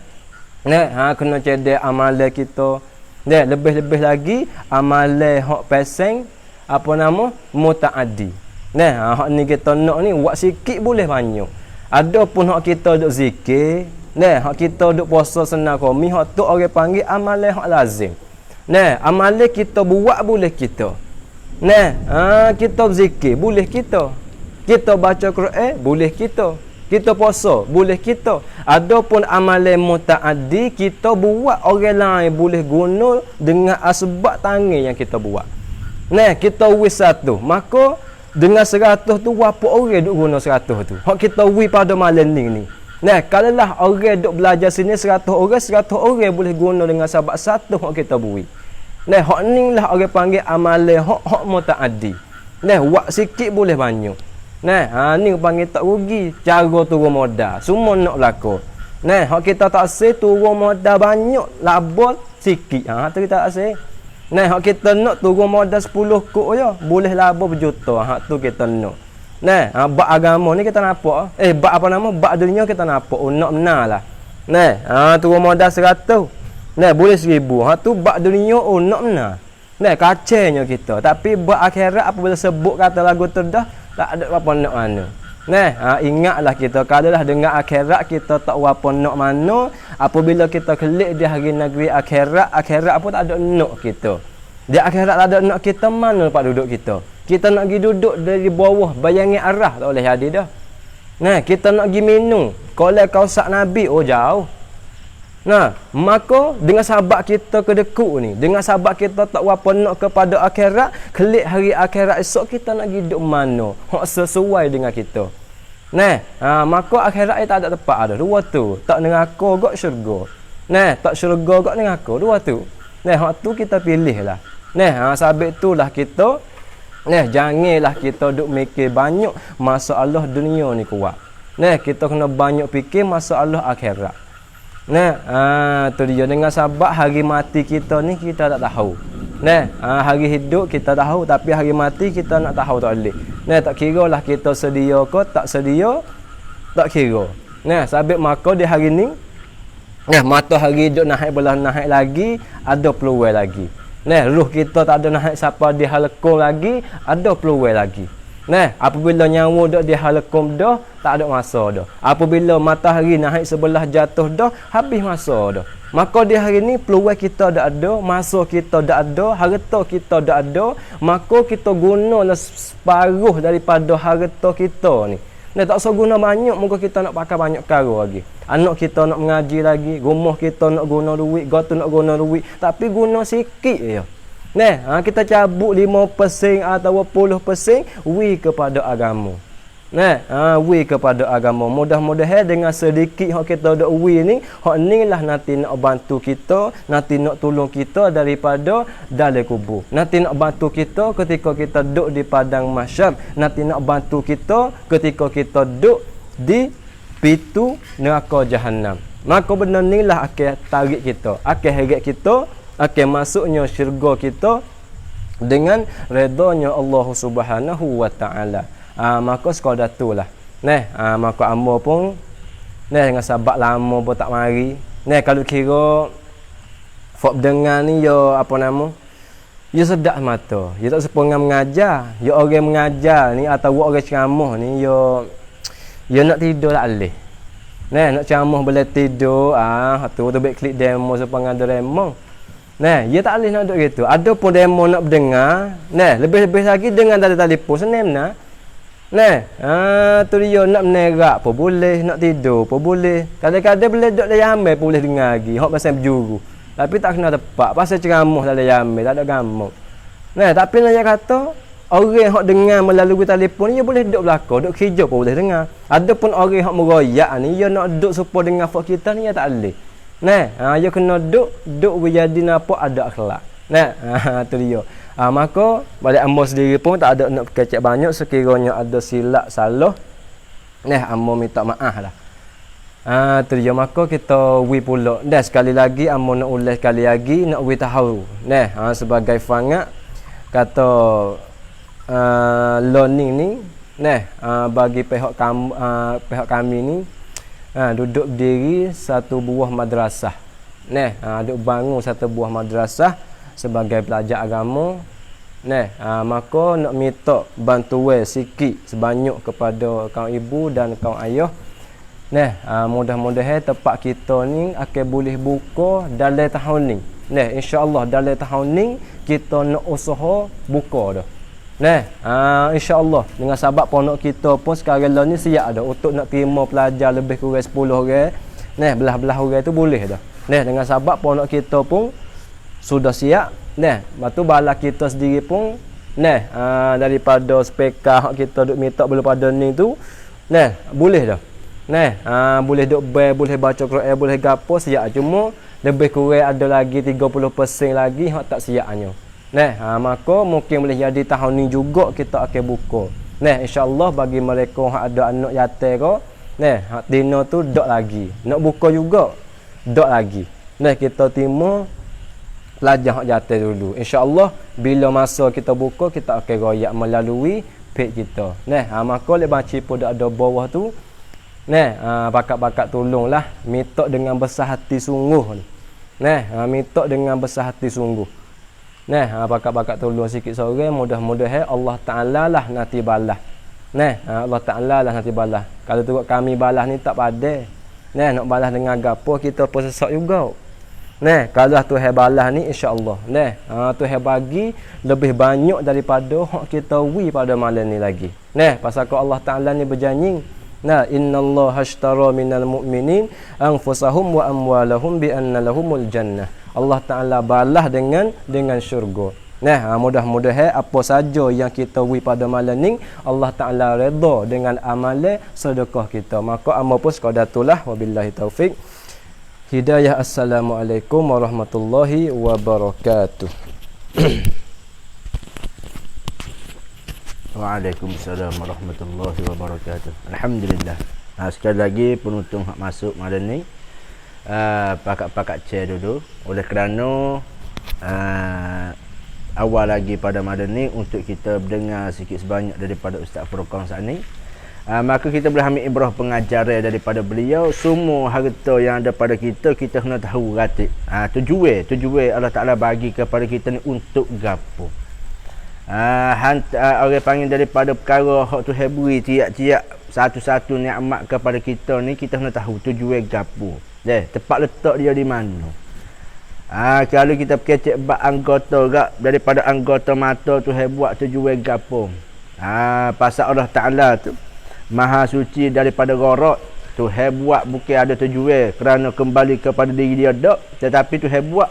Kena cedek amalan kita. Lebih-lebih lagi amalan hak peseng apa nama mutaaddi. Hak ni kita nak ni buat sikit boleh banyak. Ada pun hak kita duk zikir, hak kita duk puasa senang kami, hak tu orang panggil amalan hak lazim. Amalan kita buat boleh kita. Kita berzikir boleh kita. Kita baca Quran boleh kita. Kita puasa boleh kita. Adapun amalan mutaaddi kita buat orang lain boleh guna dengan asbab tangan yang kita buat. Kita wis 100, maka dengan 100 tu apa orang duk guna 100 tu. Hak kita wi pada malam ni. Kalaulah orang duk belajar sini 100 orang boleh guna dengan sebab 1 hak kita bui. Hak ni lah orang panggil amalan hak mutaaddi. Buat sikit boleh banyak. Ni panggil tak rugi. Cara turun modal semua nak berlaku. Hak kita tak sih turun modal banyak, labor sikit. Tu kita tak sih. Hak kita nak turun modal 10 kok je, boleh labor berjuta. Hak tu kita nak. Bab agama ni kita nampak. Bab apa nama? Bab dunia kita nampak. Nak benar lah. Turun modal 100. Boleh 1000. Tu bab dunia nak benar. Kacanya kita. Tapi bab akhirat apabila sebut kata lagu tu dah, tak ada apa nak mana. Ingatlah kita kalau dah dengar akhirat kita tak apa nak mana, apabila kita kelik di hari negeri akhirat apa tak ada nak kita. Di akhirat tak ada nak kita, mana tempat duduk kita? Kita nak pergi duduk dari bawah bayangin arah tak boleh jadi dah. Kita nak pergi minum kalau kausak Nabi jauh. Maka dengan sahabat kita kedekut ni, dengan sahabat kita tak apa nak kepada akhirat, kelik hari akhirat esok kita nak hidup mana hak sesuai dengan kita. Nah, maka akhirat tak ada tempat ada. Dua tu. Tak neraka gak syurga. Nah, tak syurga gak neraka. Dua tu. Nah, hak tu kita pilih lah. Nah, sabit itulah kita. Nah, janganlah kita duk mikir banyak masalah dunia ni kuat. Nah, kita kena banyak fikir masalah akhirat. Nah, tu dia dengan sebab hari mati kita ni kita tak tahu. Nah, hari hidup kita tahu tapi hari mati kita nak tahu tak boleh. Nah, tak kira lah kita sedia ke tak sedia, tak kira. Nah, sabit maka di hari ni, nah, matahari duk naik belah naik lagi, ada peluang lagi. Nah, ruh kita tak ada naik siapa di halaqum lagi, ada peluang lagi. Nah, apabila nyawa duk di halaqum dah, tak ada masa dah. Apabila matahari naik sebelah jatuh dah, habis masa dah. Maka di hari ni peluang kita dak ada, masa kita dak ada, harta kita dak ada, maka kita gunalah separuh daripada harta kita ni. Nah, tak usah guna banyak, muka kita nak pakai banyak perkara lagi. Anak kita nak mengaji lagi, rumah kita nak guna duit, gotu nak guna duit, tapi guna sikit je. Nah, kita cabut 5% atau 10% kepada agama. Nah, kepada agama. Mudah-mudahan dengan sedikit hak kita dak ni, hak ni lah nanti nak bantu kita, nanti nak tolong kita daripada dalam kubur. Nanti nak bantu kita ketika kita duduk di padang mahsyar, nanti nak bantu kita ketika kita duduk di pintu neraka jahanam. Maka benda ni lah akan tarik kita, akan heret kita, akan masuknya syurga kita dengan redanya Allah Subhanahu wa taala. Maka sekadar tu lah. Nah, maka amba pun dengan sebab lama pun tak mari. Nah, kalau kira fok dengar ni yo apa nama? Yo sedap mata. Yo tak sepengang mengajar. Yo orang mengajar ni atau orang ceramah ni yo nak tidur tak boleh. Nah, nak ceramah boleh tidur. Tu baik klik demo sepengang demo. Nah, dia tak boleh nak duduk gitu. Ada pun demo nak berdengar. Nah, lebih-lebih lagi dengan dari telefon senang nah. Nah, tu dia nak menerak pun boleh, nak tidur pun boleh. Kadang-kadang boleh duduk dalam ambil pun boleh dengar lagi. Hak pasal berjuru. Tapi tak kena tepat. Pasal ceramah dalam ambil, tak ada gamuk. Nah, tapi nak kata orang hak dengar melalui telefon ni dia boleh duduk belakang, duduk kerja pun boleh dengar. Ada pun orang hak meroyak ni dia nak duduk supaya dengar fak kita ni dia tak boleh. Nah, dia kena duduk berjadi nampak ada akhlak. Nah, tu dia. Maka balik amba sendiri pun tak ada nak kecek banyak, sekiranya ada silap salah. Nah, amba minta maaf lah. Tu dia, maka kita pula. Dah sekali lagi amba nak ulas sekali lagi nak tahu. Nah, sebagai fangat kata learning ni, nah, bagi pihak kami ni duduk berdiri satu buah madrasah. Nah, duduk bangun satu buah madrasah sebagai pelajar agama. Nah, maka nak minta bantuan sikit sebanyak kepada kaum ibu dan kaum ayah. Nah, mudah-mudahan tempat kita ni akan boleh buka dalam tahun ni. Nah, insya-Allah dalam tahun ni kita nak usaha buka dah. Nah, insya-Allah dengan sebab pondok kita pun sekarang ni siap dah untuk nak terima pelajar lebih kurang 10 orang. Nah, belah-belah orang tu boleh dah. Nah, dengan sebab pondok kita pun sudah siap. Nah, batu bala kita sendiri pun daripada speaker hak kita duk minta boleh pada ni tu, nah, boleh dah. Nah, boleh duk boleh baca Quran, boleh gapo siap, cuma lebih kurang ada lagi 30% lagi hak tak siapnya. Nah, maka mungkin boleh jadi tahun ni juga kita akan buka. Nah, insya-Allah bagi mereka hak ada anak yatim ke, nah, hak dina tu dak lagi. Nak buka juga dak lagi. Nah, kita timur pelajar hak jatuh dulu. InsyaAllah bila masa kita buka kita akan royak melalui page kita. Nah, maka lek baca pun ada bawah tu. Nah, bakat-bakat tolonglah minta dengan besar hati sungguh. Nah, minta dengan besar hati sungguh. Nah, bakat-bakat tolong sikit seorang, mudah-mudahan Allah Taala lah nanti balas. Nah, Allah Taala lah nanti balas. Kalau tengok kami balas ni tak padai. Nah, nak balas dengan gapo kita pun sesak juga. Nah, kalau Tuhan balas ni insya-Allah. Nah, Tuhan bagi lebih banyak daripada hak kita pada malam ni lagi. Nah, pasal Allah Taala ni berjanji, nah, innallaha ashtara minal mu'minin anfusahum wa amwalahum bi anna lahumul jannah. Allah Taala balas dengan syurga. Nah, mudah-mudahan apa saja yang kita beri pada malam ni Allah Taala redha dengan amalan sedekah kita. Maka amal pun sekadar itulah, wabillahi taufik. Hidayah. Assalamualaikum warahmatullahi wabarakatuh.
Waalaikumsalam warahmatullahi wabarakatuh. Alhamdulillah. Sekali lagi penonton hak masuk malam ni pakat-pakat chair dulu oleh kerana awal lagi pada malam ni untuk kita dengar sikit sebanyak daripada Ustaz Furqan saat ni. Maka kita boleh ambil ibrah pengajaran daripada beliau. Semua harta yang ada pada kita, kita kena tahu ratib. Tujuan Allah Ta'ala bagi kepada kita ni untuk gapo. Orang panggil daripada perkara hak tu hebri tiap-tiap satu-satu nikmat kepada kita ni, kita kena tahu tujuan gapo. Tempat letak dia di mana. Kalau kita kecek bab anggota gak daripada anggota mata tu buat tujuan gapo. Pasal Allah Ta'ala tu Maha suci daripada gharak. Tu buat bukan ada tujuan kerana kembali kepada diri dia dak, tetapi tu buat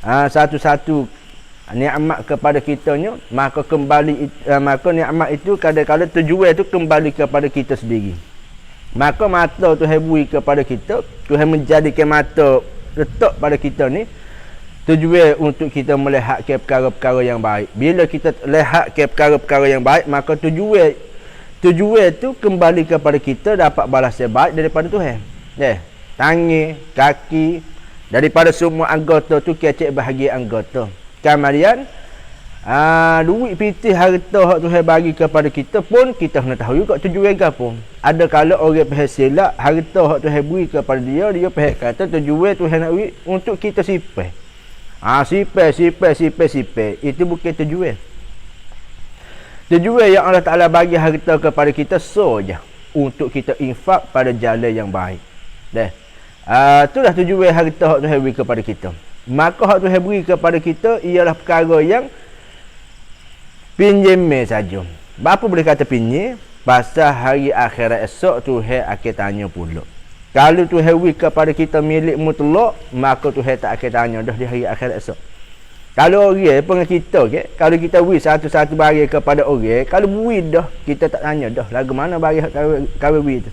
satu-satu nikmat kepada kitanya, maka kembali maka nikmat itu kadang-kadang tujuan itu kembali kepada kita sendiri. Maka mata tu beri kepada kita, Tuhan menjadikan mata letak pada kita ni tujuan untuk kita melihat ke perkara-perkara yang baik. Bila kita lihat ke perkara-perkara yang baik, maka tujuan tu kembali kepada kita dapat balas yang baik daripada Tuhan. Tangan, kaki, daripada semua anggota tu kecek bahagia anggota. Kemudian duit pitih harta hak Tuhan bagi kepada kita pun kita kena tahu juga tujuan apa. Ada kala orang pahal silap harta hak Tuhan beri kepada dia pahal kata tujuan Tuhan nak beri untuk kita sipai. Sipai. Itu bukan tujuan. Tujuan yang Allah Ta'ala bagi harta kepada kita saja untuk kita infak pada jalan yang baik. Itulah tujuan harta hak Tuhan beri kepada kita. Maka hak Tuhan beri kepada kita ialah perkara yang pinjam saja. Apa boleh kata pinjam? Pasal hari akhirat esok Tuhan akan tanya pula. Kalau Tuhan beri kepada kita milik mutlak, maka Tuhan tak akan tanya dah di hari akhirat esok. Kalau orang pengen kita kalau kita beri satu-satu barang kepada orang, kalau beri dah kita tak tanya dah lagu mana barang kau beri tu.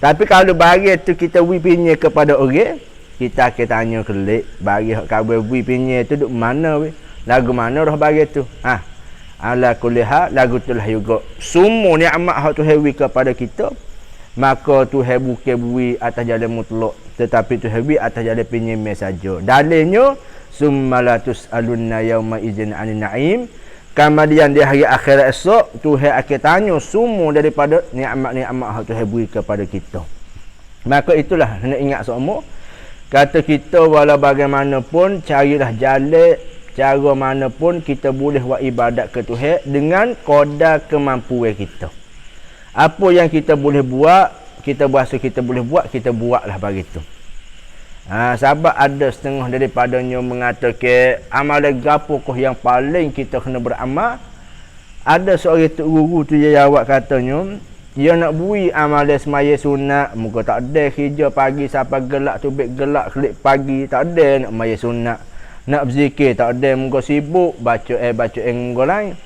Tapi kalau barang tu kita beri pinjam kepada orang, kita akan tanya kelik barang kau beri pinjam tu duk mana we? Lagu mana dah barang tu? Ala kulli hal lagu itulah juga semua nikmat hak Tuhan beri kepada kita, maka Tuhan bukan beri atas jalan mutlak, tetapi Tuhan beri atas jalan pinjam saja. Dalilnya summalatus alunna yauma idzin anin naim. Kemudian di hari akhirat esok Tuhan akan tanya semua daripada nikmat-nikmat hak Tuhan beri kepada kita. Maka itulah nak ingat semua. Kata kita walau bagaimanapun carilah jalan cara manapun kita boleh buat ibadat ke Tuhan dengan kadar kemampuan kita. Apa yang kita boleh buat, kita berasa kita boleh buat, kita buatlah begitu. Sebab ada setengah daripadanya mengatakan amalan gapokoh yang paling kita kena beramal. Ada seorang tok guru tu dia jawab katanya, dia nak bui amalan semaya sunat, muka tak ada kerja pagi sampai gelak tubik gelak klik pagi, tak ada nak semaya sunat. Nak berzikir tak ada, muka sibuk baca muka lain.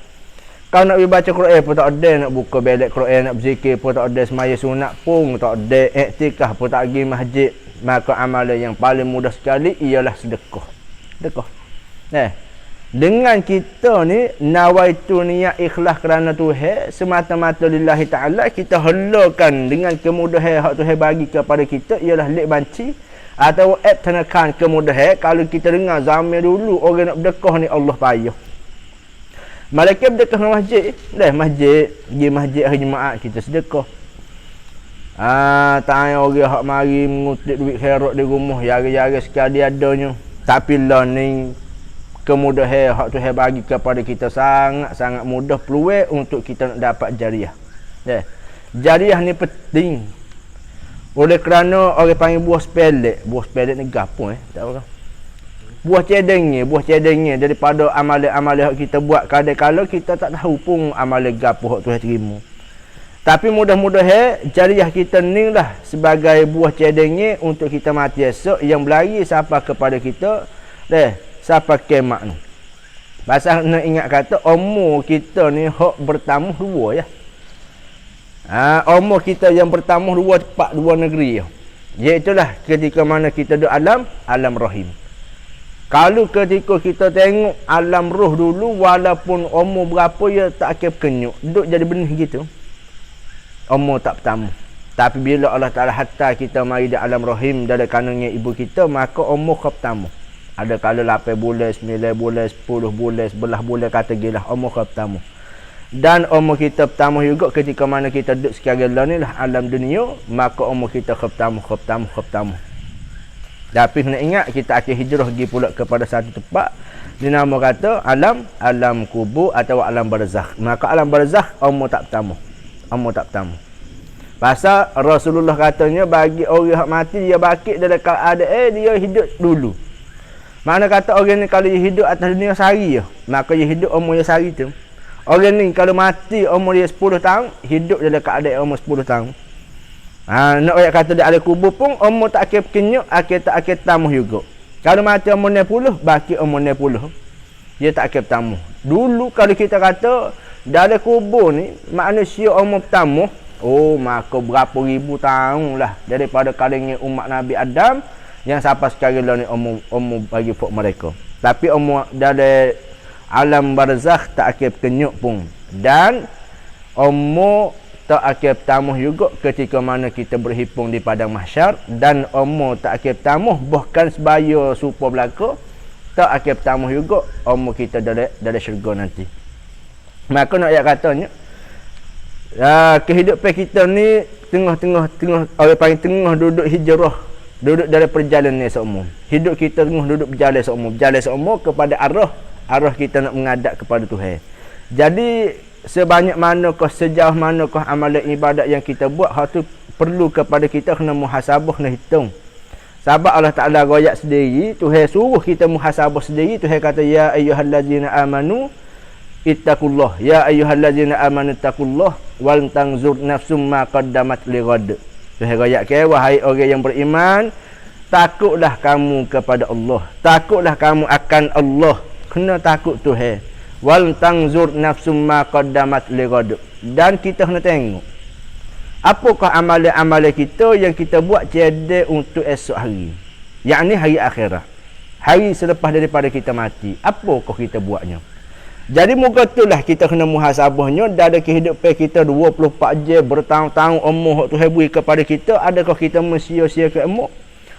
Kau nak pergi baca Quran pun tak ada, nak buka belek Quran, nak berzikir pun tak ada, semaya sunat pun tak ada, iktikaf pun tak pergi masjid. Maka amalan yang paling mudah sekali ialah sedekah. Dengan kita ni nawaitu niat ikhlas kerana Tuhan semata-mata lillahi ta'ala, kita helakan dengan kemudahan hak Tuhan bagi kepada kita ialah lek banci atau tenakan kemudahan. Kalau kita dengar zaman dulu orang nak bersedekah ni Allah payah. Malaikat bersedekah dengan masjid. Pergi masjid hari Jumaat kita sedekah. Tanya orang hak mari mengutip duit khairat di rumah, yara-yara sekali adanya. Tapi lah ni kemudahan hak Tuhan bagi kepada kita sangat-sangat mudah peluang untuk kita nak dapat jariah. Jariah ni penting. Oleh kerana orang panggil buah sepelek. Buah sepelek ni gapo tak apa. Buah cedengnya daripada amalan-amalan yang kita buat kadang-kadang kita tak tahu pun amalan gapo hak Tuhan terima. Tapi mudah-mudahan jariah kita ni lah sebagai buah cedengnya untuk kita mati esok yang berlari sampai kepada kita sampai kiamat ni. Pasal nak ingat kata umur kita ni hak bertamuh dua ya. Umur kita yang bertamuh dua tempat, dua negeri ya. Iaitulah ketika mana kita duduk alam rahim. Kalau ketika kita tengok alam roh dulu, walaupun umur berapa ya tak akan kenyuk, duduk jadi benih gitu. Umur tak bertamuh. Tapi bila Allah Ta'ala hantar kita mari di alam rahim dalam kandungan ibu kita, maka umur ke bertamuh. Ada kala 8 bulan, 9 bulan, 10 bulan, 11 bulan kata gilah umur ke bertamuh. Dan umur kita bertamuh juga ketika mana kita duduk sekarang ni lah alam dunia, maka umur kita ke bertamuh. Tapi nak ingat kita akan hijrah pergi pula kepada satu tempat dinama kata alam kubur atau alam barzakh. Maka alam barzakh umur tak bertamuh. Pasal Rasulullah katanya bagi orang yang mati dia bangkit dalam keadaan dia hidup dulu. Mana kata orang ni kalau dia hidup atas dunia sehari ya, maka dia hidup umur dia sehari tu. Orang ni kalau mati umur dia 10 tahun, hidup dalam keadaan umur 10 tahun. Nak ayat kata di alam kubur pun umur tak akan kenyuk, tak akan tamuh juga. Kalau mati umur 60, baki umur 60. Dia tak akan tamuh. Dulu kalau kita kata dalam kubur ni manusia umur tamuh, maka berapa ribu tahun lah daripada kalangan umat Nabi Adam yang sampai sekarang ni umur bagi pok mereka. Tapi umur dalam alam barzakh tak akan kenyuk pun. Dan umur tak akan bertamuh juga ketika mana kita berhimpun di padang mahsyar, dan umur tak akan bertamuh bahkan sebaya serupa belaka tak akan bertamuh juga umur kita dalam syurga nanti. Maka nak ayat katanya kehidupan kita ni tengah orang paling tengah duduk hijrah, duduk dalam perjalanan seumur. Hidup kita tengah duduk berjalan seumur kepada arah kita nak menghadap kepada Tuhan. Jadi sebanyak manakah, sejauh manakah amalan ibadat yang kita buat, hal tu perlu kepada kita kena muhasabah, kena hitung. Sebab Allah Ta'ala royak sendiri, Tuhan suruh kita muhasabah sendiri. Tuhan kata ya ayyuhallazina amanu ittaqullah, ya ayyuhallazina amanu ittaqullah wal tanzur nafsum ma qaddamat lighad. Tuhan royak ke wahai orang yang beriman, takutlah kamu kepada Allah, takutlah kamu akan Allah, kena takut Tuhan. Wal tanzur nafsum ma qaddamat lighad. Dan kita kena tengok apakah amalan-amalan kita yang kita buat tiada untuk esok hari, yakni hari akhirat, hari selepas daripada kita mati. Apakah kita buatnya? Jadi muka itulah kita kena muhasabahnya dalam kehidupan kita 24 jam bertahun-tahun umur Tuhan beri kepada kita. Adakah kita mensia-siakan umur?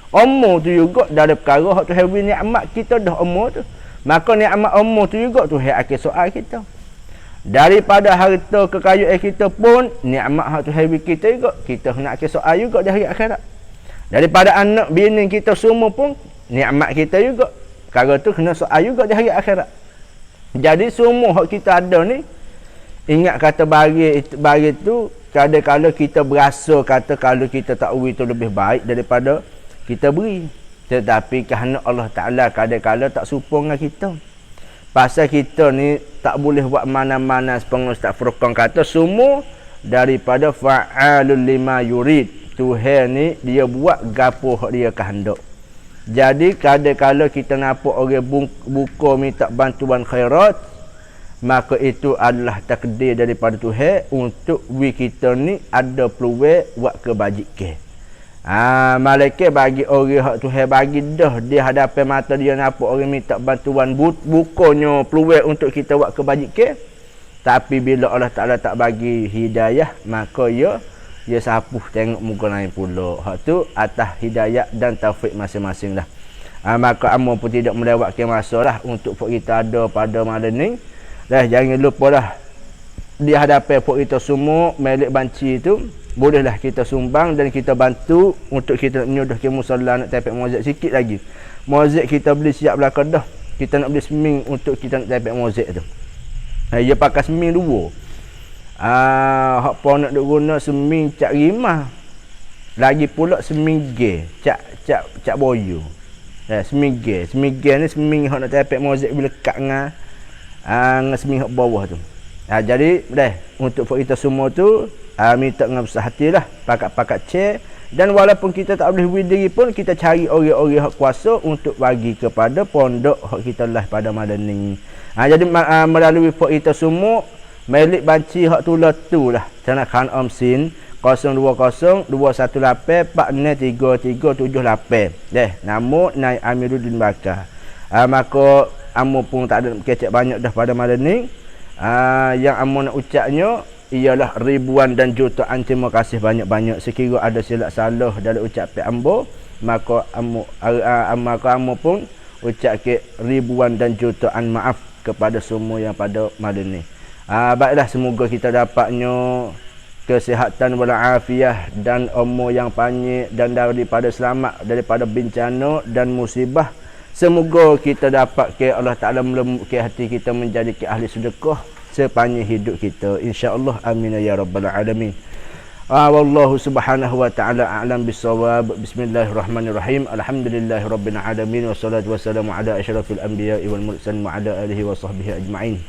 Umur tu juga dalam perkara Tuhan beri nikmat kita dah umur tu. Maka nikmat umur tu juga Tuhan akan soal kita. Daripada harta kekayaan kita pun nikmat hak Tuhan beri kita juga, kita nak akan soal juga di hari akhirat. Daripada anak bini kita semua pun nikmat kita juga, perkara tu kena soal juga di hari akhirat. Jadi semua hak kita ada ni, ingat kata bagi tu kadang-kadang kita berasa kata kalau kita tak beri tu lebih baik daripada kita beri. Tetapi kerana Allah Ta'ala kadang-kadang tak serupa dengan kita. Pasal kita ni tak boleh buat mana-mana. Sepengah Ustaz Furqan kata semua daripada fa'alul lima yurid. Tuhan ni dia buat gapo hak dia kehendak. Jadi kadang-kadang kita nampak orang buka minta bantuan khairat, maka itu adalah takdir daripada Tuhan untuk kita ni ada peluang buat kebajikan. Malaikat bagi orang hak Tuhan bagi dah di hadapan mata dia, nampak orang minta bantuan, bukannya peluang untuk kita buat kebajikan. Tapi bila Allah Ta'ala tak bagi hidayah, maka ia sapuh tengok muka lain pula. Hak tu atas hidayah dan taufik masing-masing lah. Maka amun pun tidak melewatkan masa lah untuk kita ada pada malam ni. Jangan lupa lah di hadapan kita semua milik banci itu, bolehlah kita sumbang dan kita bantu untuk kita menyudah ke musalla nak tapak muazzin sikit lagi. Muazzin kita beli siap belakang dah. Kita nak beli seming untuk kita nak tapak muazzin tu. Dia pakai seming dua. Hak apa nak duk guna seming cak rimah. Lagi pula seming ge, cak boyo. Seming ge ni seming hak nak tapak muazzin bila lekat dengan seming hak bawah tu. Jadi untuk kita semua tu minta dengan besar hatilah, pakat-pakat share. Dan walaupun kita tak boleh beri diri pun, kita cari orang-orang hak kuasa untuk bagi kepada pondok hak kita lah pada malam ni. Jadi melalui pok kita semua milik banci hak tula tu lah. Tanakan Omsin 020 218 463378. Nama Nai Amiruddin Bakar. Maka amu pun tak ada kecek banyak dah pada malam ni. Yang amu nak ucapnya ialah ribuan dan jutaan terima kasih banyak-banyak. Sekiranya ada silap salah dalam ucapan ambo, maka amu pun ucap ke ribuan dan jutaan maaf kepada semua yang pada malam ni. Baiklah, semoga kita dapatnya kesihatan walafiat dan umur yang panjang dan daripada selamat daripada bencana dan musibah. Semoga kita dapat ke Allah Ta'ala melembutkan hati kita menjadi ke ahli sedekah sepanjang hidup kita, insya-Allah. Amin ya rabbal alamin. Wallahu subhanahu wa ta'ala a'lam bissawab. Bismillahirrahmanirrahim. Alhamdulillahirabbil alamin wassalatu wassalamu ala asyrafil anbiya'i wal mursalin wa ala alihi wa sahbihi ajma'in.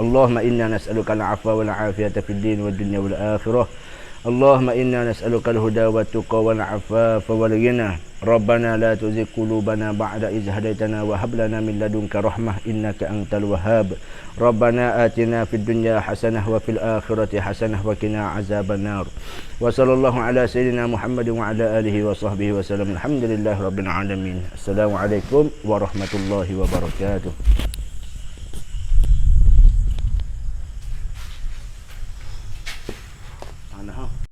Allahumma inna nas'aluka al-'afwa wal 'afiyata fid din wad dunya wal akhirah. Allahumma inna nas'aluka al-huda wat tuqa wal 'afafa wal ghina. Rabbana la tuzigh qulubana ba'da idh hadaytana wa hab lana min ladunka rahmah innaka antal wahhab. Rabbana atina fid dunya hasanah wa fil akhirati hasanah wa qina azabannar. Wa sallallahu ala sayyidina Muhammadin wa ala alihi wa sahbihi wa sallam. Alhamdulillahirabbil alamin. Assalamualaikum warahmatullahi wabarakatuh.